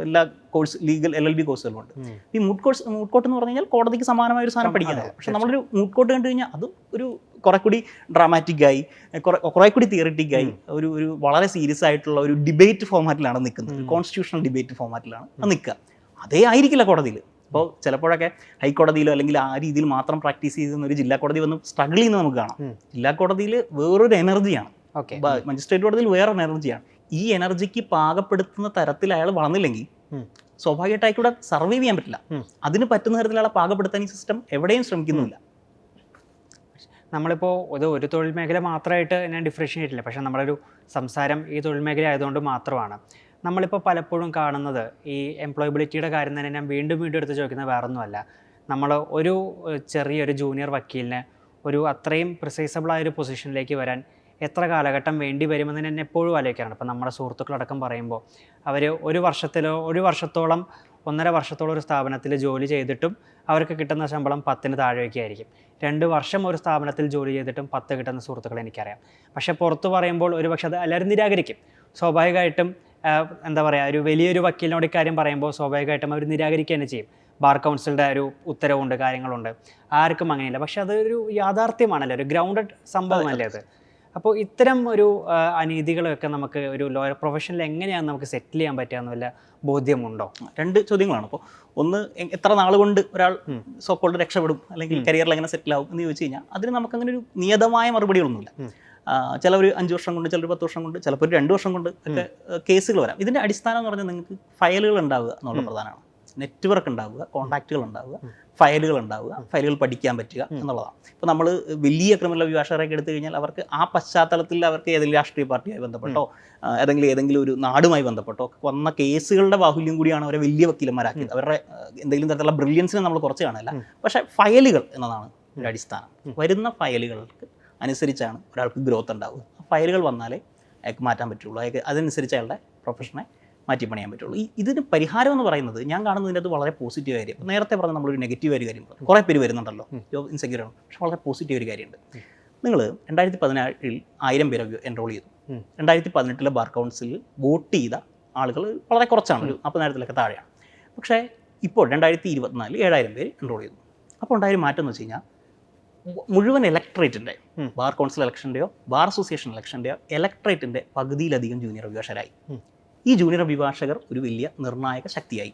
എല്ലാ കോഴ്സ് ലീഗൽ LLB കോഴ്സുകളുണ്ട്. ഈ മൂട്ട് കോട്ട് എന്ന് പറഞ്ഞു കഴിഞ്ഞാൽ കോടതിക്ക് സമാനമായ ഒരു സാധനം പഠിക്കുന്നത്. പക്ഷേ നമ്മളൊരു മൂട്ട് കോട്ട് കണ്ടു കഴിഞ്ഞാൽ അത് ഒരു കുറെ കൂടി ഡ്രാമാറ്റിക്കായി, കുറെ കൂടി തിയറിറ്റിക്കായി, ഒരു വളരെ സീരിയസ് ആയിട്ടുള്ള ഒരു ഡിബേറ്റ് ഫോമാറ്റിലാണ് നിൽക്കുന്നത്. കോൺസ്റ്റിറ്റ്യൂഷണൽ ഡിബേറ്റ് ഫോമാറ്റിലാണ് അത് നിൽക്കുക. അതേ ആയിരിക്കില്ല കോടതിയിൽ. അപ്പോൾ ചിലപ്പോഴൊക്കെ ഹൈക്കോടതിയിലോ അല്ലെങ്കിൽ ആ രീതിയിൽ മാത്രം പ്രാക്ടീസ് ചെയ്തുന്ന ഒരു ജില്ലാ കോടതി വന്ന് സ്ട്രഗിൾ ചെയ്യുന്നത് നമുക്ക് കാണാം. ജില്ലാ കോടതിയിൽ വേറൊരു എനർജിയാണ്, മജിസ്ട്രേറ്റ് കോടതിയിൽ വേറൊരു എനർജിയാണ്. ഈ എനർജിക്ക് പാകപ്പെടുത്തുന്ന തരത്തിൽ അയാൾ വളർന്നില്ലെങ്കിൽ സ്വാഭാവികമായിട്ട് ഇവിടെ സർവൈവ് ചെയ്യാൻ പറ്റില്ല. അതിന് പറ്റുന്ന തരത്തിലുള്ള പാകപ്പെടുത്താൻ ഈ സിസ്റ്റം എവിടെയും ശ്രമിക്കുന്നില്ല. നമ്മളിപ്പോൾ ഒരു തൊഴിൽ മേഖല മാത്രമായിട്ട് ഞാൻ ഡിഫറൻഷ്യേറ്റ് ചെയ്തിട്ടില്ല, പക്ഷേ നമ്മളൊരു സംസാരം ഈ തൊഴിൽ മേഖല ആയതുകൊണ്ട് മാത്രമാണ്. നമ്മളിപ്പോൾ പലപ്പോഴും കാണുന്നത് ഈ എംപ്ലോയബിലിറ്റിയുടെ കാര്യം തന്നെ ഞാൻ വീണ്ടും എടുത്ത് ചോദിക്കുന്നത് വേറൊന്നുമല്ല. നമ്മൾ ഒരു ചെറിയൊരു ജൂനിയർ വക്കീലിന് ഒരു അത്രയും പ്രിസൈസബിളായൊരു പൊസിഷനിലേക്ക് വരാൻ എത്ര കാലഘട്ടം വേണ്ടി വരുമെന്ന് ഞാൻ എപ്പോഴും ആലോചിക്കാറുണ്ട്. ഇപ്പോൾ നമ്മുടെ സുഹൃത്തുക്കളടക്കം പറയുമ്പോൾ അവർ ഒരു വർഷത്തോളം 1.5 വർഷത്തോളം ഒരു സ്ഥാപനത്തിൽ ജോലി ചെയ്തിട്ടും അവർക്ക് കിട്ടുന്ന ശമ്പളം 10-ന് താഴേക്ക് ആയിരിക്കും. 2 വർഷം ഒരു സ്ഥാപനത്തിൽ ജോലി ചെയ്തിട്ടും 10 കിട്ടുന്ന സുഹൃത്തുക്കളെ എനിക്കറിയാം. പക്ഷേ പുറത്ത് പറയുമ്പോൾ ഒരുപക്ഷെ അത് എല്ലാവരും നിരാകരിക്കും. സ്വാഭാവികമായിട്ടും എന്താ പറയുക, ഒരു വലിയൊരു വക്കീലിനോട് ഇക്കാര്യം പറയുമ്പോൾ സ്വാഭാവികമായിട്ടും അവർ നിരാകരിക്കുക തന്നെ ചെയ്യും. ബാർ കൗൺസിലിൻ്റെ ഒരു ഉത്തരവുണ്ട്, കാര്യങ്ങളുണ്ട്. ആർക്കും അങ്ങനെയില്ല. പക്ഷെ അതൊരു യാഥാർത്ഥ്യമാണല്ലോ, ഒരു ഗ്രൗണ്ടഡ് സംഭവമല്ലേ അത്. അപ്പോൾ ഇത്തരം ഒരു അനീതികളൊക്കെ നമുക്ക് ഒരു ലോയർ പ്രൊഫഷനിൽ എങ്ങനെയാണ് നമുക്ക് സെറ്റിൽ ചെയ്യാൻ പറ്റുക വല്ല ബോധ്യമുണ്ടോ? 2 ചോദ്യങ്ങളാണ്. അപ്പോൾ ഒന്ന്, എത്ര നാൾ കൊണ്ട് ഒരാൾ സോക്കോൾഡ് രക്ഷപ്പെടും അല്ലെങ്കിൽ കരിയറിൽ എങ്ങനെ സെറ്റിൽ ആവും എന്ന് ചോദിച്ചു കഴിഞ്ഞാൽ അതിന് നമുക്കങ്ങനെ ഒരു നിയതമായ മറുപടികളൊന്നുമില്ല. ചിലവർ 5 വർഷം കൊണ്ട്, ചിലർ 10 വർഷം കൊണ്ട്, ചിലപ്പോൾ 2 വർഷം കൊണ്ട് ഒക്കെ കേസുകൾ വരാം. ഇതിൻ്റെ അടിസ്ഥാനം എന്ന് പറഞ്ഞാൽ നിങ്ങൾക്ക് ഫയലുകൾ ഉണ്ടാവുക എന്നുള്ള പ്രധാനമാണ്. നെറ്റ്വർക്ക് ഉണ്ടാവുക, കോൺടാക്റ്റുകൾ ഉണ്ടാവുക, ഫയലുകൾ ഉണ്ടാവുക, ഫയലുകൾ പഠിക്കാൻ പറ്റുക എന്നുള്ളതാണ്. ഇപ്പോൾ നമ്മൾ വലിയ ക്രിമിനൽ അഭിഭാഷകരൊക്കെ എടുത്തു കഴിഞ്ഞാൽ അവർക്ക് ആ പശ്ചാത്തലത്തിൽ അവർക്ക് ഏതെങ്കിലും രാഷ്ട്രീയ പാർട്ടിയുമായി ബന്ധപ്പെട്ടോ ഏതെങ്കിലും ഒരു നാടുമായി ബന്ധപ്പെട്ടോ വന്ന കേസുകളുടെ ബാഹുല്യം കൂടിയാണ് അവരെ വലിയ വക്കീലന്മാരാക്കിയത്. അവരുടെ എന്തെങ്കിലും തരത്തിലുള്ള ബ്രില്യൻസിനെ നമ്മൾ കുറച്ച് കാണില്ല. പക്ഷേ ഫയലുകൾ എന്നതാണ് ഒരു അടിസ്ഥാനം. വരുന്ന ഫയലുകൾക്ക് അനുസരിച്ചാണ് ഒരാൾക്ക് ഗ്രോത്ത് ഉണ്ടാവുക. ഫയലുകൾ വന്നാലേ അയാൾക്ക് മാറ്റാൻ പറ്റുള്ളൂ. അയാൾക്ക് അതനുസരിച്ച് അയാളുടെ പ്രൊഫഷനെ മാറ്റിപ്പണിയാൻ പറ്റുള്ളൂ. ഇതിന് പരിഹാരം എന്ന് പറയുന്നത് ഞാൻ കാണുന്നതിനകത്ത് വളരെ പോസിറ്റീവ് കാര്യം. നേരത്തെ പറഞ്ഞ നമ്മളൊരു നെഗറ്റീവ് ഒരു കാര്യം പറഞ്ഞു, കുറേ പേര് വരുന്നുണ്ടല്ലോ ജോബ് ഇൻസെക്യൂർ ആണ്. പക്ഷേ വളരെ പോസിറ്റീവ് ഒരു കാര്യമുണ്ട്. നിങ്ങൾ 2017 1000 പേര് എൻറോൾ ചെയ്തു. 2018 ബാർ കൗൺസിലിൽ വോട്ട് ചെയ്ത ആളുകൾ വളരെ കുറച്ചാണ്, ഒരു 40,000-ലൊക്കെ താഴെയാണ്. പക്ഷേ ഇപ്പോൾ 2024 7000 പേര് എൻറോൾ ചെയ്തു. അപ്പോൾ ഉണ്ടായൊരു മാറ്റം എന്ന് വെച്ച് കഴിഞ്ഞാൽ മുഴുവൻ ഇലക്ട്രേറ്റിൻ്റെ, ബാർ കൗൺസിൽ ഇലക്ഷൻ്റെയോ ബാർ അസോസിയേഷൻ ഇലക്ഷൻ്റെയോ ഇലക്ട്രേറ്റിൻ്റെ പകുതിയിലധികം ജൂനിയർ അഭിഭാഷകരായി. ഈ ജൂനിയർ അഭിഭാഷകർ ഒരു വലിയ നിർണായക ശക്തിയായി.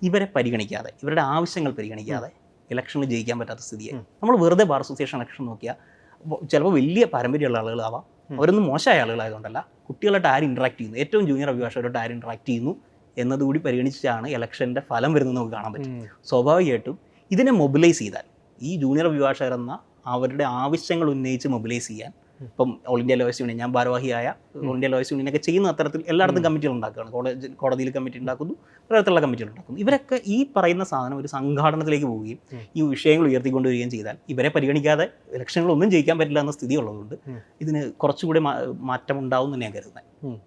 ഇവരെ പരിഗണിക്കാതെ, ഇവരുടെ ആവശ്യങ്ങൾ പരിഗണിക്കാതെ ഇലക്ഷനിൽ ജയിക്കാൻ പറ്റാത്ത സ്ഥിതിയായി. നമ്മൾ വെറുതെ ബാർ അസോസിയേഷൻ ഇലക്ഷൻ നോക്കിയാൽ ചിലപ്പോൾ വലിയ പാരമ്പര്യമുള്ള ആളുകളാവാം, അവരൊന്നും മോശമായ ആളുകളായതുകൊണ്ടല്ല, കുട്ടികളായിട്ട് ആര് ഇൻട്രാക്ട് ചെയ്യുന്നു, ഏറ്റവും ജൂനിയർ അഭിഭാഷകരോട്ട് ആര് ഇൻട്രാക്ട് ചെയ്യുന്നു എന്നതുകൂടി പരിഗണിച്ചാണ് ഇലക്ഷൻ്റെ ഫലം വരുന്നത് നമുക്ക് കാണാൻ പറ്റും. സ്വാഭാവികമായിട്ടും ഇതിനെ മൊബിലൈസ് ചെയ്താൽ, ഈ ജൂനിയർ അഭിഭാഷകർ എന്ന അവരുടെ ആവശ്യങ്ങൾ ഉന്നയിച്ച് മൊബിലൈസ് ചെയ്യാൻ, ഇപ്പം ഓൾ ഇന്ത്യ ലോയേഴ്സ് യൂണിയൻ, ഞാൻ ഭാരവാഹിയായ ഓൾ ഇന്ത്യ ലോയേഴ്സ് യൂണിയനൊക്കെ ചെയ്യുന്ന അത്തരത്തിൽ എല്ലായിടത്തും കമ്മിറ്റികൾ ഉണ്ടാക്കുകയാണ്. കോടതിയിൽ കമ്മിറ്റി ഉണ്ടാക്കുന്നു, പലതരത്തിലുള്ള കമ്മിറ്റികൾ ഉണ്ടാക്കുന്നു. ഇവരൊക്കെ ഈ പറയുന്ന സാധനം ഒരു സംഘാടനത്തിലേക്ക് പോവുകയും ഈ വിഷയങ്ങൾ ഉയർത്തിക്കൊണ്ടുവരികയും ചെയ്താൽ ഇവരെ പരിഗണിക്കാതെ ഇലക്ഷനുകളൊന്നും ജയിക്കാൻ പറ്റില്ല എന്ന സ്ഥിതി ഉള്ളതുകൊണ്ട് ഇതിന് കുറച്ചുകൂടി മാറ്റം ഉണ്ടാവും എന്ന് ഞാൻ കരുതുന്നത്.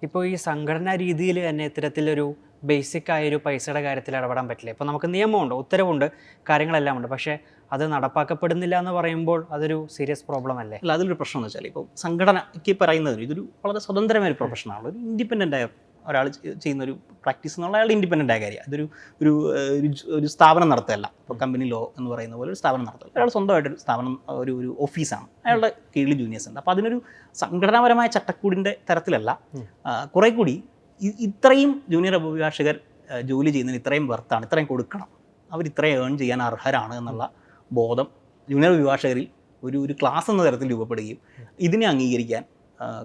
ഇപ്പോൾ ഈ സംഘടനാ രീതിയിൽ തന്നെ ഇത്തരത്തിലൊരു ബേസിക് ആയൊരു പൈസയുടെ കാര്യത്തിൽ ഇടപെടാൻ പറ്റില്ല. ഇപ്പോൾ നമുക്ക് നിയമമുണ്ട്, ഉത്തരവുണ്ട്, കാര്യങ്ങളെല്ലാം ഉണ്ട്. പക്ഷേ അത് നടപ്പാക്കപ്പെടുന്നില്ല എന്ന് പറയുമ്പോൾ അതൊരു സീരിയസ് പ്രോബ്ലം അല്ലേ? അല്ല, അതിലൊരു പ്രശ്നം എന്ന് വെച്ചാൽ ഇപ്പോൾ സംഘടനയ്ക്ക് പറയുന്നത് ഇതൊരു വളരെ സ്വതന്ത്രമായ ഒരു പ്രൊഫഷനാണ്. ഒരു ഇൻഡിപെൻഡൻ്റ് ആയ ഒരാൾ ചെയ്യുന്നൊരു പ്രാക്ടീസ് എന്നുള്ള അയാളുടെ ഇൻഡിപെൻഡൻ്റ് ആയ കാര്യം. അതൊരു ഒരു ഒരു സ്ഥാപനം നടത്തുകയല്ല. ഇപ്പോൾ കമ്പനി ലോ എന്ന് പറയുന്ന പോലെ ഒരു സ്ഥാപനം നടത്തുക. അയാൾ സ്വന്തമായിട്ടൊരു സ്ഥാപനം, ഒരു ഓഫീസാണ്, അയാളുടെ കീഴിൽ ജൂനിയേഴ്സ് ഉണ്ട്. അപ്പോൾ അതിനൊരു സംഘടനാപരമായ ചട്ടക്കൂടിൻ്റെ തരത്തിലല്ല, കുറേ കൂടി ഇത്രയും ജൂനിയർ അഭിഭാഷകർ ജോലി ചെയ്യുന്നതിന് ഇത്രയും വർത്താണ്, ഇത്രയും കൊടുക്കണം, അവർ ഇത്രയും ഏൺ ചെയ്യാൻ അർഹരാണ് എന്നുള്ള ബോധം ജൂനിയർ അഭിഭാഷകരിൽ ഒരു ക്ലാസ് എന്ന തരത്തിൽ രൂപപ്പെടുകയും ഇതിനെ അംഗീകരിക്കാൻ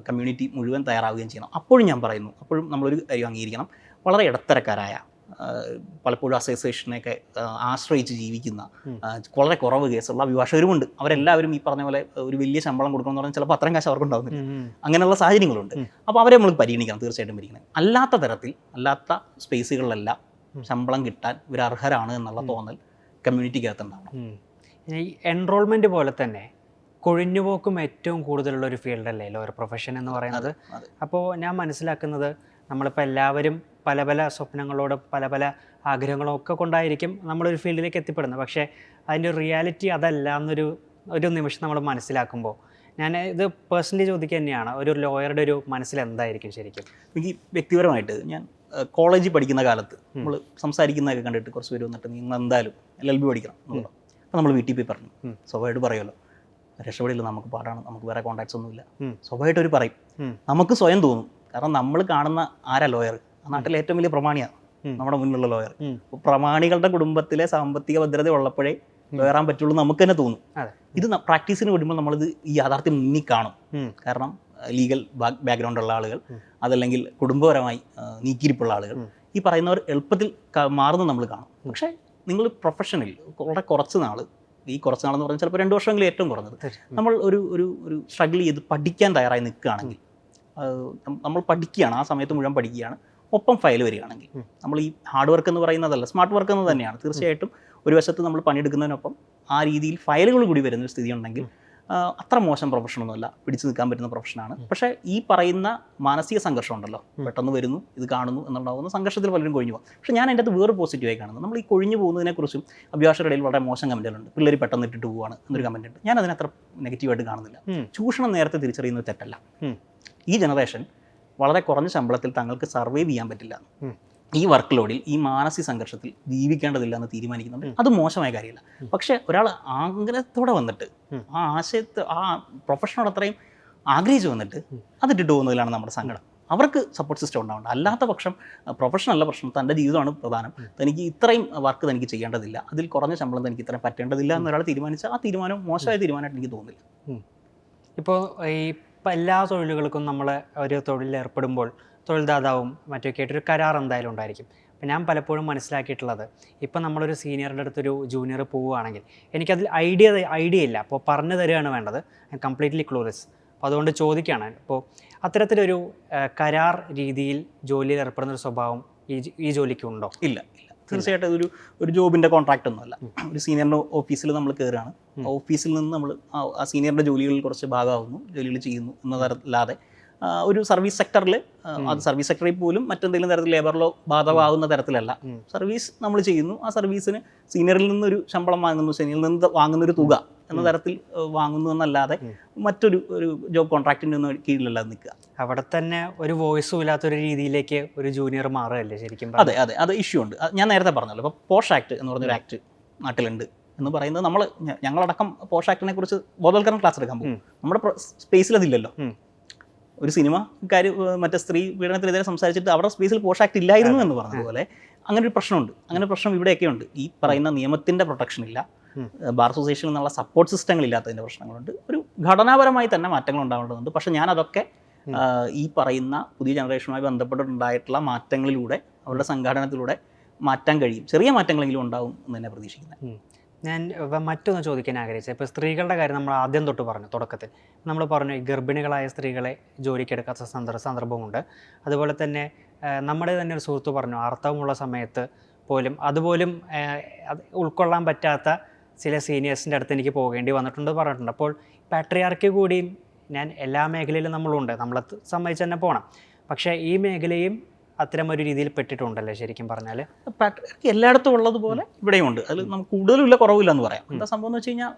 കമ്മ്യൂണിറ്റി മുഴുവൻ തയ്യാറാവുകയും ചെയ്യണം. അപ്പോഴും ഞാൻ പറയുന്നു, അപ്പോഴും നമ്മളൊരു കാര്യം അംഗീകരിക്കണം, വളരെ ഇടത്തരക്കാരായ, പലപ്പോഴും അസോസിയേഷനെയൊക്കെ ആശ്രയിച്ച് ജീവിക്കുന്ന വളരെ കുറവ് കേസുള്ള അഭിഭാഷകരുമുണ്ട്. അവരെല്ലാവരും ഈ പറഞ്ഞ പോലെ ഒരു വലിയ ശമ്പളം കൊടുക്കണമെന്ന് പറഞ്ഞാൽ ചിലപ്പോൾ അത്രയും കാശ് അവർക്കുണ്ടാകുന്നില്ല. അങ്ങനെയുള്ള സാഹചര്യങ്ങളുണ്ട്. അപ്പോൾ അവരെ നമ്മൾ പരിഗണിക്കണം, തീർച്ചയായിട്ടും പരിഗണിക്കണം. അല്ലാത്ത തരത്തിൽ, അല്ലാത്ത സ്പേസുകളിലെല്ലാം ശമ്പളം കിട്ടാൻ ഇവർ അർഹരാണ് എന്നുള്ള തോന്നൽ കമ്മ്യൂണിറ്റിക്കകത്തുണ്ടാവണം. ഈ എൻറോൾമെൻറ്റ് പോലെ തന്നെ കൊഴിഞ്ഞുപോക്കും ഏറ്റവും കൂടുതലുള്ളൊരു ഫീൽഡല്ലേ ലോയർ പ്രൊഫഷൻ എന്ന് പറയുന്നത്. അപ്പോൾ ഞാൻ മനസ്സിലാക്കുന്നത് നമ്മളിപ്പോൾ എല്ലാവരും പല പല സ്വപ്നങ്ങളോടും പല പല ആഗ്രഹങ്ങളും ഒക്കെ കൊണ്ടായിരിക്കും നമ്മളൊരു ഫീൽഡിലേക്ക് എത്തിപ്പെടുന്നത്. പക്ഷേ അതിൻ്റെ റിയാലിറ്റി അതല്ല എന്നൊരു നിമിഷം നമ്മൾ മനസ്സിലാക്കുമ്പോൾ, ഞാൻ ഇത് പേഴ്സണലി ചോദിക്കുക തന്നെയാണ്, ഒരു ലോയറുടെ ഒരു മനസ്സിൽ എന്തായിരിക്കും ശരിക്കും? എനിക്ക് വ്യക്തിപരമായിട്ട് ഞാൻ കോളേജിൽ പഠിക്കുന്ന കാലത്ത് നമ്മൾ സംസാരിക്കുന്നതൊക്കെ കണ്ടിട്ട് കുറച്ച് പേര് വന്നിട്ട് നിങ്ങൾ എന്തായാലും LLB പഠിക്കണം എന്നുള്ളത്. അപ്പോൾ നമ്മൾ വീട്ടിൽ പോയി പറഞ്ഞു, സ്വാഭാവികമായിട്ട് പറയുമല്ലോ രക്ഷപ്പെടില്ല, നമുക്ക് പാടാണ്, നമുക്ക് വേറെ കോൺടാക്ട്സ് ഒന്നുമില്ല, സ്വാഭാവികമായിട്ട് അവർ പറയും. നമുക്ക് സ്വയം തോന്നും, കാരണം നമ്മൾ കാണുന്ന ആരാ ലോയർ, ആ നാട്ടിലെ ഏറ്റവും വലിയ പ്രമാണിയാണ് നമ്മുടെ മുന്നിലുള്ള ലോയർ. പ്രമാണികളുടെ കുടുംബത്തിലെ സാമ്പത്തിക ഭദ്രത ഉള്ളപ്പോഴേ കയറാൻ പറ്റുള്ളൂ നമുക്ക് തന്നെ തോന്നും. ഇത് പ്രാക്ടീസിന് വിടുമ്പോൾ നമ്മളിത് ഈ യാഥാർത്ഥ്യം മുന്നിൽ കാണും. കാരണം ലീഗൽ ബാക്ക്ഗ്രൗണ്ടുള്ള ആളുകൾ, അതല്ലെങ്കിൽ കുടുംബപരമായി നീക്കിയിരിപ്പുള്ള ആളുകൾ, ഈ പറയുന്നവർ എളുപ്പത്തിൽ മാറുന്നത് നമ്മൾ കാണും. പക്ഷേ നിങ്ങൾ പ്രൊഫഷണൽ വളരെ കുറച്ച് നാൾ, ഈ കുറച്ച് നാളെന്ന് പറഞ്ഞാൽ ചിലപ്പോൾ 2 വർഷമെങ്കിലും ഏറ്റവും കുറഞ്ഞത്, നമ്മൾ ഒരു സ്ട്രഗിൾ ചെയ്ത് പഠിക്കാൻ തയ്യാറായി നിൽക്കുകയാണെങ്കിൽ, നമ്മൾ പഠിക്കുകയാണ്, ആ സമയത്ത് മുഴുവൻ പഠിക്കുകയാണ്, ഒപ്പം ഫയൽ വരികയാണെങ്കിൽ, നമ്മൾ ഈ ഹാർഡ് വർക്ക് എന്ന് പറയുന്നതല്ല, സ്മാർട്ട് വർക്ക് എന്ന് തന്നെയാണ്. തീർച്ചയായിട്ടും ഒരു വശത്ത് നമ്മൾ പണിയെടുക്കുന്നതിനൊപ്പം ആ രീതിയിൽ ഫയലുകൾ കൂടി വരുന്നൊരു സ്ഥിതി ഉണ്ടെങ്കിൽ അത്ര മോശം പ്രൊഫഷനൊന്നുമല്ല, പിടിച്ചു നിൽക്കാൻ പറ്റുന്ന പ്രൊഫഷനാണ്. പക്ഷേ ഈ പറയുന്ന മാനസിക സംഘർഷം ഉണ്ടല്ലോ, പെട്ടെന്ന് വരുന്നു, ഇത് കാണുന്നു എന്നുണ്ടാകുന്ന സംഘർഷത്തിൽ പലരും കൊഴിഞ്ഞു പോകും. പക്ഷേ ഞാൻ അതിൻ്റെ അത് വേറെ പോസിറ്റീവായി കാണുന്നത്, നമ്മൾ ഈ കൊഴിഞ്ഞു പോകുന്നതിനെക്കുറിച്ചും അഭിഭാഷകരുടെ ഇടയിൽ വളരെ മോശം കമൻറ്റുകളുണ്ട്. പിള്ളേർ പെട്ടെന്ന് ഇട്ടിട്ട് പോവുകയാണ് എന്നൊരു കമൻറ്റ് ഉണ്ട്. ഞാൻ അതിനത്ര നെഗറ്റീവായിട്ട് കാണുന്നില്ല. ചൂഷണം നേരത്തെ തിരിച്ചറിയുന്നത് തെറ്റല്ല. ഈ ജനറേഷൻ വളരെ കുറഞ്ഞ ശമ്പളത്തിൽ തങ്ങൾക്ക് സർവൈവ് ചെയ്യാൻ പറ്റില്ല, ഈ വർക്ക് ലോഡിൽ, ഈ മാനസിക സംഘർഷത്തിൽ ജീവിക്കേണ്ടതില്ല എന്ന് തീരുമാനിക്കുന്നുണ്ട്. അത് മോശമായ കാര്യമല്ല. പക്ഷേ ഒരാൾ ആഗ്രഹത്തോടെ വന്നിട്ട് ആ ആശയത്തെ, ആ പ്രൊഫഷനോട് അത്രയും ആഗ്രഹിച്ച് വന്നിട്ട് അതിട്ടിട്ട് പോകുന്നതിലാണ് നമ്മുടെ സങ്കടം. അവർക്ക് സപ്പോർട്ട് സിസ്റ്റം ഉണ്ടാവേണ്ട. അല്ലാത്ത പക്ഷം പ്രൊഫഷനല്ല പ്രശ്നം, തൻ്റെ ജീവിതമാണ് പ്രധാനം, തനിക്ക് ഇത്രയും വർക്ക് തനിക്ക് ചെയ്യേണ്ടതില്ല, അതിൽ കുറഞ്ഞ ശമ്പളം തനിക്ക് ഇത്രയും പറ്റേണ്ടതില്ല എന്നൊരാൾ തീരുമാനിച്ചാൽ ആ തീരുമാനം മോശമായ തീരുമാനമായിട്ട് എനിക്ക് തോന്നുന്നില്ല. ഇപ്പോൾ ഈ എല്ലാ തൊഴിലുകൾക്കും നമ്മൾ ഒരു തൊഴിലിൽ ഏർപ്പെടുമ്പോൾ തൊഴിൽദാതാവും മറ്റൊക്കെ ആയിട്ടൊരു കരാർ എന്തായാലും ഉണ്ടായിരിക്കും. അപ്പം ഞാൻ പലപ്പോഴും മനസ്സിലാക്കിയിട്ടുള്ളത്, ഇപ്പം നമ്മളൊരു സീനിയറുടെ അടുത്തൊരു ജൂനിയർ പോവുകയാണെങ്കിൽ എനിക്കതിൽ ഐഡിയ ഇല്ല, അപ്പോൾ പറഞ്ഞു തരികയാണ് വേണ്ടത്, കംപ്ലീറ്റ്ലി ക്ലൂലെസ്. അപ്പോൾ അതുകൊണ്ട് ചോദിക്കുകയാണ്, അപ്പോൾ അത്തരത്തിലൊരു കരാർ രീതിയിൽ ജോലിയിൽ ഏർപ്പെടുന്ന ഒരു സ്വഭാവം ഈ ജോലിക്കുണ്ടോ? ഇല്ല. തീർച്ചയായിട്ടും ഒരു ജോബിൻ്റെ കോൺട്രാക്റ്റ് ഒന്നുമല്ല. ഒരു സീനിയറിൻ്റെ ഓഫീസിൽ നമ്മൾ കയറുകയാണ്, ഓഫീസിൽ നിന്ന് നമ്മൾ ആ സീനിയറിൻ്റെ ജോലികളിൽ കുറച്ച് ഭാഗമാകുന്നു, ജോലികൾ ചെയ്യുന്നു എന്നതല്ലാതെ ഒരു സർവീസ് സെക്ടറിൽ, അത് സർവീസ് സെക്ടറിൽ പോലും മറ്റെന്തെങ്കിലും തരത്തിൽ ലേബറിലോ ബാധകമാകുന്ന തരത്തിലല്ല. സർവീസ് നമ്മൾ ചെയ്യുന്നു, ആ സർവീസിന് സീനിയറിൽ നിന്നൊരു ശമ്പളം വാങ്ങുന്നു, സീനിയറിൽ നിന്ന് വാങ്ങുന്നൊരു തുക എന്ന തരത്തിൽ വാങ്ങുന്നു എന്നല്ലാതെ മറ്റൊരു ജോബ് കോൺട്രാക്റ്റിൻ്റെ ഒന്നും കീഴിലല്ല നിൽക്കുക. അവിടെ തന്നെ ഒരു വോയിസും ഇല്ലാത്തൊരു രീതിയിലേക്ക് ഒരു ജൂനിയർ മാറുകയല്ലേ ശരിക്കും? അതെ, അത് ഇഷ്യൂ ഉണ്ട്. ഞാൻ നേരത്തെ പറഞ്ഞല്ലോ, ഇപ്പോൾ പോഷ് ആക്ട് എന്ന് പറഞ്ഞൊരു ആക്ട് നാട്ടിലുണ്ട് എന്ന് പറയുന്നത്, ഞങ്ങളടക്കം പോഷ് ആക്ടിനെ കുറിച്ച് ബോധവൽക്കരണ ക്ലാസ് എടുക്കാൻ പോകും. നമ്മുടെ സ്പേസിൽ അതില്ലല്ലോ. ഒരു സിനിമക്കാർ മറ്റേ സ്ത്രീ പീഡനത്തിനെതിരെ സംസാരിച്ചിട്ട് അവരുടെ സ്പേസിൽ പോഷ് ആക്ട് ഇല്ലായിരുന്നു എന്ന് പറഞ്ഞതുപോലെ അങ്ങനെ ഒരു പ്രശ്നമുണ്ട്. അങ്ങനെ പ്രശ്നം ഇവിടെയൊക്കെ ഉണ്ട്. ഈ പറയുന്ന നിയമത്തിൻ്റെ പ്രൊട്ടക്ഷൻ ഇല്ല, ബാർ അസോസിയേഷനിൽ നിന്നുള്ള സപ്പോർട്ട് സിസ്റ്റങ്ങൾ ഇല്ലാത്തതിൻ്റെ പ്രശ്നങ്ങളുണ്ട്. ഒരു ഘടനാപരമായി തന്നെ മാറ്റങ്ങൾ ഉണ്ടാവേണ്ടതുണ്ട്. പക്ഷേ ഞാനതൊക്കെ ഈ പറയുന്ന പുതിയ ജനറേഷനുമായി ബന്ധപ്പെട്ടിട്ടുണ്ടായിട്ടുള്ള മാറ്റങ്ങളിലൂടെ, അവരുടെ സംഘാടനത്തിലൂടെ മാറ്റാൻ കഴിയും. ചെറിയ മാറ്റങ്ങളെങ്കിലും ഉണ്ടാവും എന്ന് തന്നെ പ്രതീക്ഷിക്കുന്നത്. ഞാൻ മറ്റൊന്ന് ചോദിക്കാൻ ആഗ്രഹിച്ചത്, ഇപ്പോൾ സ്ത്രീകളുടെ കാര്യം നമ്മൾ ആദ്യം തൊട്ട് പറഞ്ഞു, തുടക്കത്തിൽ നമ്മൾ പറഞ്ഞു ഈ ഗർഭിണികളായ സ്ത്രീകളെ ജോലിക്കെടുക്കാത്ത സന്ദർഭമുണ്ട്. അതുപോലെ തന്നെ നമ്മുടെ തന്നെ ഒരു സുഹൃത്ത് പറഞ്ഞു, ആർത്തവമുള്ള സമയത്ത് പോലും അതുപോലും ഉൾക്കൊള്ളാൻ പറ്റാത്ത ചില സീനിയേഴ്സിൻ്റെ അടുത്ത് എനിക്ക് പോകേണ്ടി വന്നിട്ടുണ്ട് പറഞ്ഞിട്ടുണ്ട്. അപ്പോൾ പാട്രിയാർക്കി കൂടിയും ഞാൻ എല്ലാ മേഖലയിലും നമ്മളുണ്ട്, നമ്മളെ സമ്മതിച്ച് തന്നെ പോകണം. പക്ഷേ ഈ മേഖലയും അത്തരം ഒരു രീതിയിൽ പെട്ടിട്ടുണ്ടല്ലേ ശരിക്കും പറഞ്ഞാൽ? പാട്രിയാർക്കി എല്ലായിടത്തും ഉള്ളതുപോലെ ഇവിടെയും ഉണ്ട്. അതിൽ നമുക്ക് കൂടുതലില്ല കുറവില്ല എന്ന് പറയാം. എന്താ സംഭവം എന്ന് വെച്ച് കഴിഞ്ഞാൽ,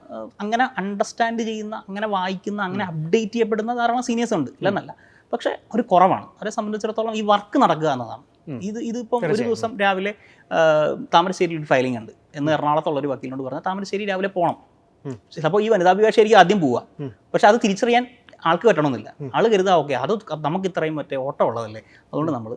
അങ്ങനെ അണ്ടർസ്റ്റാൻഡ് ചെയ്യുന്ന, അങ്ങനെ വായിക്കുന്ന, അങ്ങനെ അപ്ഡേറ്റ് ചെയ്യപ്പെടുന്ന ധാരാളം സീനിയേഴ്സ് ഉണ്ട്, ഇല്ലെന്നല്ല. പക്ഷേ ഒരു കുറവാണ്. അവരെ സംബന്ധിച്ചിടത്തോളം ഈ വർക്ക് നടക്കുക എന്നതാണ്. ഇതിപ്പം ഒരു ദിവസം രാവിലെ താമരശ്ശേരിയിൽ ഒരു ഫയലിംഗ് ഉണ്ട് എന്ന് എറണാകുളത്തുള്ളൊരു വക്കീലിനോട് പറഞ്ഞാൽ താമരശ്ശേരി രാവിലെ പോകണം. ചിലപ്പോൾ ഈ വനിതാഭിഭാഷകർക്ക് ആദ്യം പോവാം, പക്ഷെ അത് തിരിച്ചറിയാൻ ആൾക്ക് പറ്റണമെന്നില്ല. ആൾ കരുതാ ഓക്കെ, അത് നമുക്ക് ഇത്രയും മറ്റേ ഓട്ടം ഉള്ളതല്ലേ, അതുകൊണ്ട് നമ്മൾ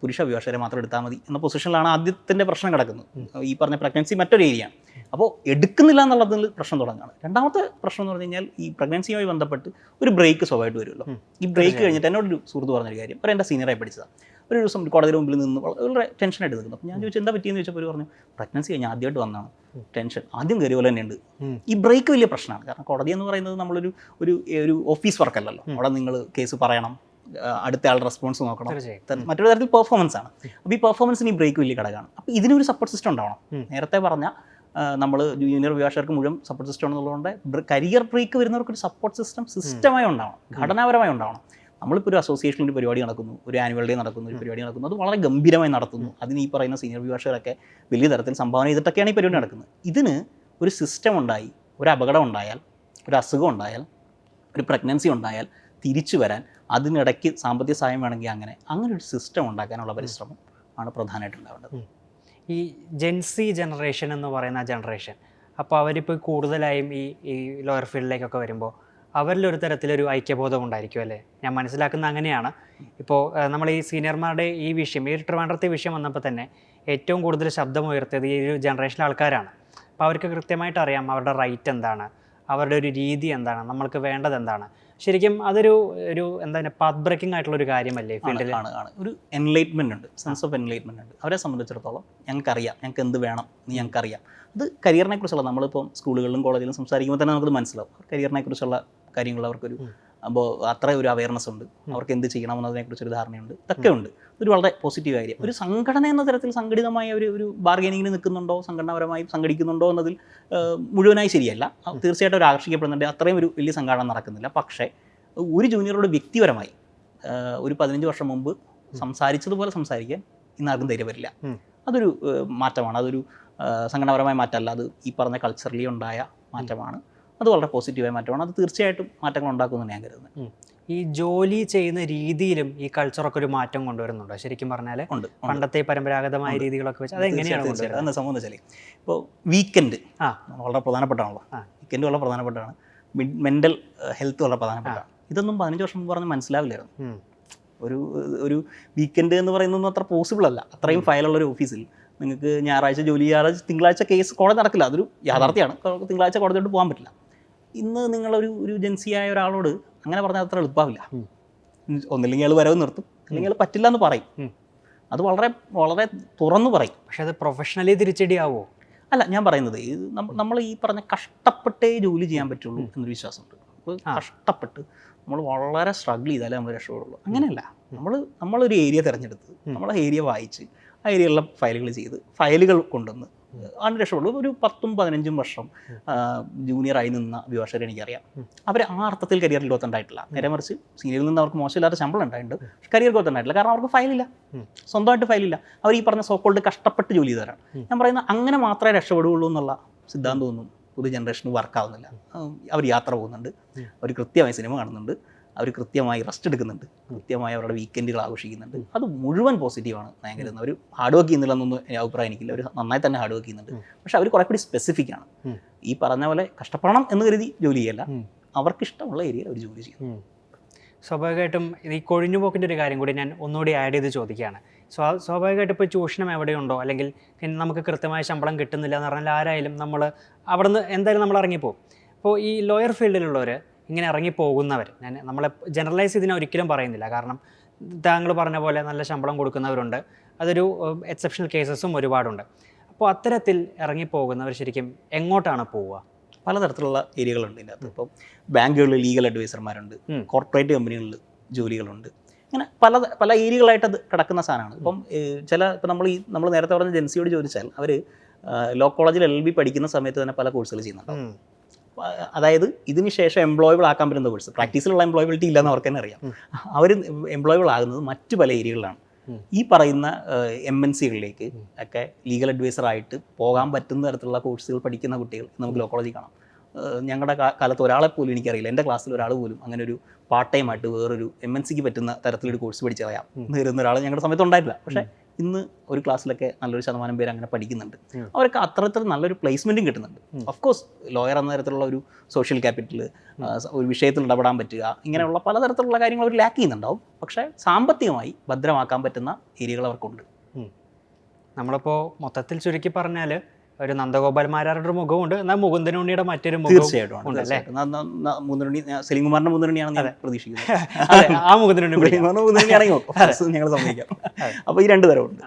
പുരുഷ അഭിഭാഷകരെ മാത്രം എടുത്താൽ മതി എന്ന പൊസിഷനിലാണ് ആദ്യത്തിൻ്റെ പ്രശ്നം കിടക്കുന്നത്. ഈ പറഞ്ഞ പ്രഗ്നൻസി മറ്റൊരു ഏരിയയാണ്. അപ്പോൾ എടുക്കുന്നില്ല എന്നുള്ളതിൽ പ്രശ്നം തുടങ്ങുകയാണ്. രണ്ടാമത്തെ പ്രശ്നം എന്ന് പറഞ്ഞു കഴിഞ്ഞാൽ, ഈ പ്രഗ്നൻസിയുമായി ബന്ധപ്പെട്ട് ഒരു ബ്രേക്ക് സ്വാഭാവികമായിട്ട് വരുമല്ലോ. ഈ ബ്രേക്ക് കഴിഞ്ഞിട്ട് എന്നോടൊരു സുഹൃത്ത് പറഞ്ഞൊരു കാര്യം, ഒരു എൻ്റെ സീനിയറായി പഠിച്ചതാണ്. ഒരു ദിവസം കോടതിയുടെ മുമ്പിൽ നിന്ന് വളരെ ടെൻഷനായിട്ട് നിൽക്കുന്നു. അപ്പോൾ ഞാൻ ചോദിച്ചു എന്താ പറ്റിയെന്ന് ചോദിച്ചപ്പോൾ പറഞ്ഞു, പ്രഗ്നൻസി കഴിഞ്ഞാൽ ആദ്യമായിട്ട് വന്നതാണ്, ടെൻഷൻ ആദ്യം കയറിയ പോലെ തന്നെയുണ്ട്. ഈ ബ്രേക്ക് വലിയ പ്രശ്നമാണ്. കാരണം കോടതി എന്ന് പറയുന്നത് നമ്മളൊരു ഒരു ഓഫീസ് വർക്കല്ലല്ലോ. അവിടെ നിങ്ങൾ കേസ് പറയണം, അടുത്ത ആളുടെ റെസ്പോൺസ് നോക്കണം, മറ്റൊരു തരത്തിൽ പെർഫോമൻസ് ആണ്. അപ്പോൾ ഈ പെർഫോമൻസിന് ഈ ബ്രേക്ക് വലിയ ഘടകമാണ്. അപ്പോൾ ഇതിനൊരു സപ്പോർട്ട് സിസ്റ്റം ഉണ്ടാവണം. നേരത്തെ പറഞ്ഞ നമ്മൾ ജൂനിയർ അഭിഭാഷകർക്ക് മുഴുവൻ സപ്പോർട്ട് സിസ്റ്റം ഉള്ളതുകൊണ്ട് കരിയർ ബ്രേക്ക് വരുന്നവർക്കൊരു സപ്പോർട്ട് സിസ്റ്റമായി ഉണ്ടാവണം, ഘടനാപരമായി ഉണ്ടാവണം. നമ്മളിപ്പോൾ ഒരു അസോസിയേഷനിൽ ഒരു പരിപാടി നടക്കുന്നു, ഒരു ആനുവൽ ഡേ നടക്കുന്നു, ഒരു പരിപാടി നടക്കുന്നു, അത് വളരെ ഗംഭീരമായി നടത്തുന്നു. അതിന് ഈ പറയുന്ന സീനിയർ അഭിഭാഷകരൊക്കെ വലിയ തരത്തിൽ സംഭാവന ചെയ്തിട്ടൊക്കെയാണ് ഈ പരിപാടി നടക്കുന്നത്. ഇതിന് ഒരു സിസ്റ്റം ഉണ്ടായി, ഒരു അപകടം ഉണ്ടായാൽ, ഒരു അസുഖം ഉണ്ടായാൽ, ഒരു പ്രഗ്നൻസി ഉണ്ടായാൽ തിരിച്ചു വരാൻ, അതിനിടയ്ക്ക് സാമ്പത്തിക സഹായം വേണമെങ്കിൽ അങ്ങനെ ഒരു സിസ്റ്റം ഉണ്ടാക്കാനുള്ള പരിശ്രമം ആണ് പ്രധാനമായിട്ട് ഉണ്ടാവേണ്ടത്. ഈ ജെൻസി ജനറേഷൻ എന്ന് പറയുന്ന ജനറേഷൻ, അപ്പോൾ അവരിപ്പോൾ കൂടുതലായും ഈ ലോയർ ഫീൽഡിലേക്കൊക്കെ വരുമ്പോൾ അവരിലൊരു തരത്തിലൊരു ഐക്യബോധം ഉണ്ടായിരിക്കും അല്ലേ? ഞാൻ മനസ്സിലാക്കുന്ന അങ്ങനെയാണ്. ഇപ്പോൾ നമ്മൾ ഈ സീനിയർമാരുടെ ഈ വിഷയം, ഈ ട്രിവാൻഡ്രത്തെ വിഷയം വന്നപ്പോൾ തന്നെ ഏറ്റവും കൂടുതൽ ശബ്ദമുയർത്തിയത് ഈ ഒരു ജനറേഷനിലെ ആൾക്കാരാണ്. അപ്പോൾ അവർക്ക് കൃത്യമായിട്ട് അറിയാം അവരുടെ റൈറ്റ് എന്താണ്, അവരുടെ ഒരു രീതി എന്താണ്, നമ്മൾക്ക് വേണ്ടത് എന്താണ്. ശരിക്കും അതൊരു എന്താ പാത്ത് ബ്രേക്കിംഗ് ആയിട്ടുള്ള ഒരു കാര്യമല്ലേ ഫീൽഡിൽ? ആണ് ഒരു എൻലൈറ്റ്മെന്റ് ഉണ്ട്, സെൻസ് ഓഫ് എൻലൈറ്റ്മെന്റ് ഉണ്ട്. അവരെ സംബന്ധിച്ചിടത്തോളം ഞങ്ങൾക്കറിയാം, ഞങ്ങൾക്ക് എന്ത് വേണം എന്ന് ഞങ്ങൾക്കറിയാം. അത് കരിയറിനെ കുറിച്ചുള്ള, നമ്മളിപ്പം സ്കൂളുകളിലും കോളേജിലും സംസാരിക്കുമ്പോൾ തന്നെ നമുക്കത് മനസ്സിലാവും. കരിയറിനെ കുറിച്ചുള്ള കാര്യങ്ങൾ അവർക്കൊരു അപ്പോൾ അത്ര ഒരു അവയർനെസ് ഉണ്ട്, അവർക്ക് എന്ത് ചെയ്യണമെന്നതിനെക്കുറിച്ചൊരു ധാരണയുണ്ട്. ഇതൊക്കെ ഉണ്ട്. ഒരു വളരെ പോസിറ്റീവ് കാര്യം. ഒരു സംഘടന എന്ന തരത്തിൽ സംഘടിതമായ ഒരു ബാർഗൈനിങ്ങിന് നിൽക്കുന്നുണ്ടോ, സംഘടനാപരമായി സംഘടിക്കുന്നുണ്ടോ എന്നതിൽ മുഴുവനായി ശരിയല്ല. തീർച്ചയായിട്ടും ഒരു ആകർഷിക്കപ്പെടുന്നുണ്ട്. അത്രയും ഒരു വലിയ സംഘടന നടക്കുന്നില്ല. പക്ഷേ ഒരു ജൂനിയറോട് വ്യക്തിപരമായി ഒരു 15 വർഷം മുമ്പ് സംസാരിച്ചതുപോലെ സംസാരിക്കാൻ ഇന്നാർക്കും ധൈര്യം വരില്ല. അതൊരു മാറ്റമാണ്. അതൊരു സംഘടനാപരമായ മാറ്റമല്ല, അത് ഈ പറഞ്ഞ കൾച്ചറലി ഉണ്ടായ മാറ്റമാണ്. അത് വളരെ പോസിറ്റീവായ മാറ്റമാണ്. അത് തീർച്ചയായിട്ടും മാറ്റങ്ങൾ ഉണ്ടാക്കുമെന്ന് ഞാൻ കരുതുന്നത്. ഈ ജോലി ചെയ്യുന്ന രീതിയിലും ഈ കൾച്ചറൊക്കെ ഒരു മാറ്റം കൊണ്ടുവരുന്നുണ്ടോ? ശരിക്കും പറഞ്ഞാൽ പണ്ടത്തെ പരമ്പരാഗതമായ രീതികളൊക്കെ വെച്ച് അതെങ്ങനെയാണ് തീർച്ചയായിട്ടും സംഭവം എന്ന് വെച്ചാൽ ഇപ്പോൾ വീക്കെൻഡ് വളരെ പ്രധാനപ്പെട്ടാണല്ലോ. വീക്കെൻഡ് വളരെ പ്രധാനപ്പെട്ടാണ്. മെൻ്റൽ ഹെൽത്ത് വളരെ പ്രധാനപ്പെട്ടാണ്. ഇതൊന്നും 15 വർഷം മുമ്പ് പറഞ്ഞ് മനസ്സിലാവില്ലായിരുന്നു. ഒരു വീക്കെൻഡ് എന്ന് പറയുന്നതൊന്നും അത്ര പോസിബിൾ അല്ല. അത്രയും ഫയലുള്ളൊരു ഓഫീസിൽ നിങ്ങൾക്ക് ഞായറാഴ്ച ജോലി ചെയ്യാതെ തിങ്കളാഴ്ച കേസ് കോടതി നടക്കില്ല. അതൊരു യാഥാർത്ഥ്യമാണ്. തിങ്കളാഴ്ച കോടതിയോട്ട് പോകാൻ പറ്റില്ല. ഇന്ന് നിങ്ങളൊരു ജൻസിയായ ഒരാളോട് അങ്ങനെ പറഞ്ഞാൽ അത്ര എളുപ്പമാവില്ല. ഒന്നില്ലെങ്കിൽ അയാൾ വരവ് നിർത്തും, അല്ലെങ്കിൽ അയാൾ പറ്റില്ല എന്ന് പറയും. അത് വളരെ വളരെ തുറന്നു പറയും. പക്ഷെ അത് പ്രൊഫഷണലി തിരിച്ചടിയാവോ? അല്ല, ഞാൻ പറയുന്നത് നമ്മൾ ഈ പറഞ്ഞ കഷ്ടപ്പെട്ടേ ജോലി ചെയ്യാൻ പറ്റുള്ളൂ എന്നൊരു വിശ്വാസമുണ്ട്. കഷ്ടപ്പെട്ട് നമ്മൾ വളരെ സ്ട്രഗിൾ ചെയ്താലേ നമ്മൾ രക്ഷപ്പെടുള്ളൂ. അങ്ങനെയല്ല. നമ്മളൊരു ഏരിയ തിരഞ്ഞെടുത്ത് നമ്മൾ ആ ഏരിയ വായിച്ച് ആ ഏരിയയിലുള്ള ഫയലുകൾ ചെയ്ത് ഫയലുകൾ കൊണ്ടുവന്ന് ആണ് രക്ഷപ്പെടുള്ളൂ. ഒരു 10-15 വർഷം ജൂനിയറായി നിന്ന അഭിഭാഷകരെ എനിക്കറിയാം. അവർ ആ അർത്ഥത്തിൽ കരിയർ ഗ്രോത്ത് ഉണ്ടായിട്ടില്ല. നേരെ മറിച്ച് സീനിയറിൽ നിന്ന് അവർക്ക് മോശമില്ലാത്ത ശമ്പളം ഉണ്ടായിട്ടുണ്ട്, കരിയർ ഗ്രോത്ത് ഉണ്ടായിട്ടില്ല. കാരണം അവർക്ക് ഫയലില്ല, സ്വന്തമായിട്ട് ഫയലില്ല. അവർ ഈ പറഞ്ഞ സോക്കോൾഡ് കഷ്ടപ്പെട്ട് ജോലി ചെയ്തവരാണ്. ഞാൻ പറയുന്നത് അങ്ങനെ മാത്രമേ രക്ഷപ്പെടുകയുള്ളൂ എന്നുള്ള സിദ്ധാന്തമൊന്നും പുതിയ ജനറേഷന് വർക്കാവുന്നില്ല. അവർ യാത്ര പോകുന്നുണ്ട്, അവർ കൃത്യമായി സിനിമ കാണുന്നുണ്ട്, അവർ കൃത്യമായി റെസ്റ്റ് എടുക്കുന്നുണ്ട്, കൃത്യമായി അവരുടെ വീക്കെൻഡുകൾ ആഘോഷിക്കുന്നുണ്ട്. അത് മുഴുവൻ പോസിറ്റീവാണ് ഞാൻ കരുതുന്നത്. അവർ ഹാർഡ് വർക്ക് ചെയ്യുന്നില്ലെന്നൊന്നും അഭിപ്രായം എനിക്കില്ല. അവർ നന്നായി തന്നെ ഹാർഡ് വർക്ക് ചെയ്യുന്നുണ്ട്. പക്ഷെ അവർ കുറെ കൂടി സ്പെസിഫിക് ആണ്. ഈ പറഞ്ഞ പോലെ കഷ്ടപ്പെടണം എന്ന് കരുതി ജോലി ചെയ്യല്ല, അവർക്കിഷ്ടമുള്ള ഏരിയയിൽ അവർ ജോലി ചെയ്യും. സ്വാഭാവികമായിട്ടും ഈ കൊഴിഞ്ഞുപോക്കിൻ്റെ ഒരു കാര്യം കൂടി ഞാൻ ഒന്നുകൂടി ആഡ് ചെയ്ത് ചോദിക്കുകയാണ്. സ്വാഭാവികമായിട്ടും ഇപ്പോൾ ചൂഷണം എവിടെയുണ്ടോ, അല്ലെങ്കിൽ നമുക്ക് കൃത്യമായ ശമ്പളം കിട്ടുന്നില്ല എന്ന് പറഞ്ഞാൽ ആരായാലും നമ്മൾ അവിടെ നിന്ന് എന്തായാലും നമ്മൾ ഇറങ്ങിപ്പോകും. അപ്പോൾ ഈ ലോയർ ഫീൽഡിലുള്ളവർ ഇങ്ങനെ ഇറങ്ങിപ്പോകുന്നവർ, നമ്മളെ ജനറലൈസ് ഇതിനെ ഒരിക്കലും പറയുന്നില്ല. കാരണം താങ്കൾ പറഞ്ഞ പോലെ നല്ല ശമ്പളം കൊടുക്കുന്നവരുണ്ട്, അതൊരു എക്സെപ്ഷണൽ കേസസും ഒരുപാടുണ്ട്. അപ്പോൾ അത്തരത്തിൽ ഇറങ്ങിപ്പോകുന്നവർ ശരിക്കും എങ്ങോട്ടാണ് പോവുക? പലതരത്തിലുള്ള ഏരിയകളുണ്ട് ഇതിൻ്റെ അകത്ത്. ഇപ്പോൾ ബാങ്കുകളിൽ ലീഗൽ അഡ്വൈസർമാരുണ്ട്, കോർപ്പറേറ്റ് കമ്പനികളിൽ ജോലികളുണ്ട്. ഇങ്ങനെ പല ഏരിയകളായിട്ട് അത് കിടക്കുന്ന സാധനമാണ്. ഇപ്പം ഇപ്പം നമ്മൾ നേരത്തെ പറഞ്ഞ ജൻസിയോട് ചോദിച്ചാൽ അവർ ലോ കോളേജിൽ LLB പഠിക്കുന്ന സമയത്ത് തന്നെ പല കോഴ്സുകൾ ചെയ്യുന്നുണ്ടാവും. അതായത് ഇതിന് ശേഷം എംപ്ലോയബിൾ ആക്കാൻ പറ്റുന്ന കോഴ്സ്. പ്രാക്ടീസിലുള്ള എംപ്ലോയബിലിറ്റി ഇല്ലെന്ന് അവർക്ക് തന്നെ അറിയാം. അവർ എംപ്ലോയബിൾ ആകുന്നത് മറ്റു പല ഏരിയകളിലാണ്. ഈ പറയുന്ന MNCകളിലേക്ക് ഒക്കെ ലീഗൽ അഡ്വൈസറായിട്ട് പോകാൻ പറ്റുന്ന തരത്തിലുള്ള കോഴ്സുകൾ പഠിക്കുന്ന കുട്ടികൾ നമുക്ക് ലോ കോളേജിൽ കാണാം. ഞങ്ങളുടെ കാലത്ത് ഒരാളെ പോലും എനിക്കറിയില്ല, എൻ്റെ ക്ലാസ്സിൽ ഒരാൾ പോലും അങ്ങനെ ഒരു പാർട്ട് ടൈം ആയിട്ട് വേറൊരു MNCക്ക് പറ്റുന്ന തരത്തിലൊരു കോഴ്സ് പഠിച്ചറിയാം എന്ന് കരുതുന്ന ഒരാൾ ഞങ്ങളുടെ സമയത്ത് ഉണ്ടായിട്ടില്ല. പക്ഷേ ഇന്ന് ഒരു ക്ലാസ്സിലൊക്കെ നല്ലൊരു ശതമാനം പേര് അങ്ങനെ പഠിക്കുന്നുണ്ട്. അവർക്ക് അത്തരത്തിൽ നല്ലൊരു പ്ലേസ്മെൻറ്റും കിട്ടുന്നുണ്ട്. ഓഫ്കോഴ്സ് ലോയർ എന്ന തരത്തിലുള്ള ഒരു സോഷ്യൽ ക്യാപിറ്റൽ, ഒരു വിഷയത്തിൽ ഇടപെടാൻ പറ്റുക, ഇങ്ങനെയുള്ള പലതരത്തിലുള്ള കാര്യങ്ങൾ അവർ ലാക്ക് ചെയ്യുന്നുണ്ടാവും. പക്ഷേ സാമ്പത്തികമായി ഭദ്രമാക്കാൻ പറ്റുന്ന ഏരിയകൾ അവർക്കുണ്ട്. നമ്മളിപ്പോൾ മൊത്തത്തിൽ ചുരുക്കി പറഞ്ഞാൽ ഒരു നന്ദഗോപാൽ മാരാരുടെ ഒരു മുഖമുണ്ട്, എന്നാൽ മുകുന്ദനുണ്ണിയുടെ മറ്റൊരു മുഖം. തീർച്ചയായിട്ടും സെലിംകുമാറിന്റെ മുകുന്ദനുണ്ണിയാണെന്ന് ഞാൻ പ്രതീക്ഷിക്കുന്നു. ആ മുകുന്ദനുണ്ണി മുകുന്ദനുണ്ണിയാണെങ്കിൽ ഞങ്ങൾ സമ്മതിക്കാം. അപ്പോൾ ഈ 2 തരമുണ്ട്.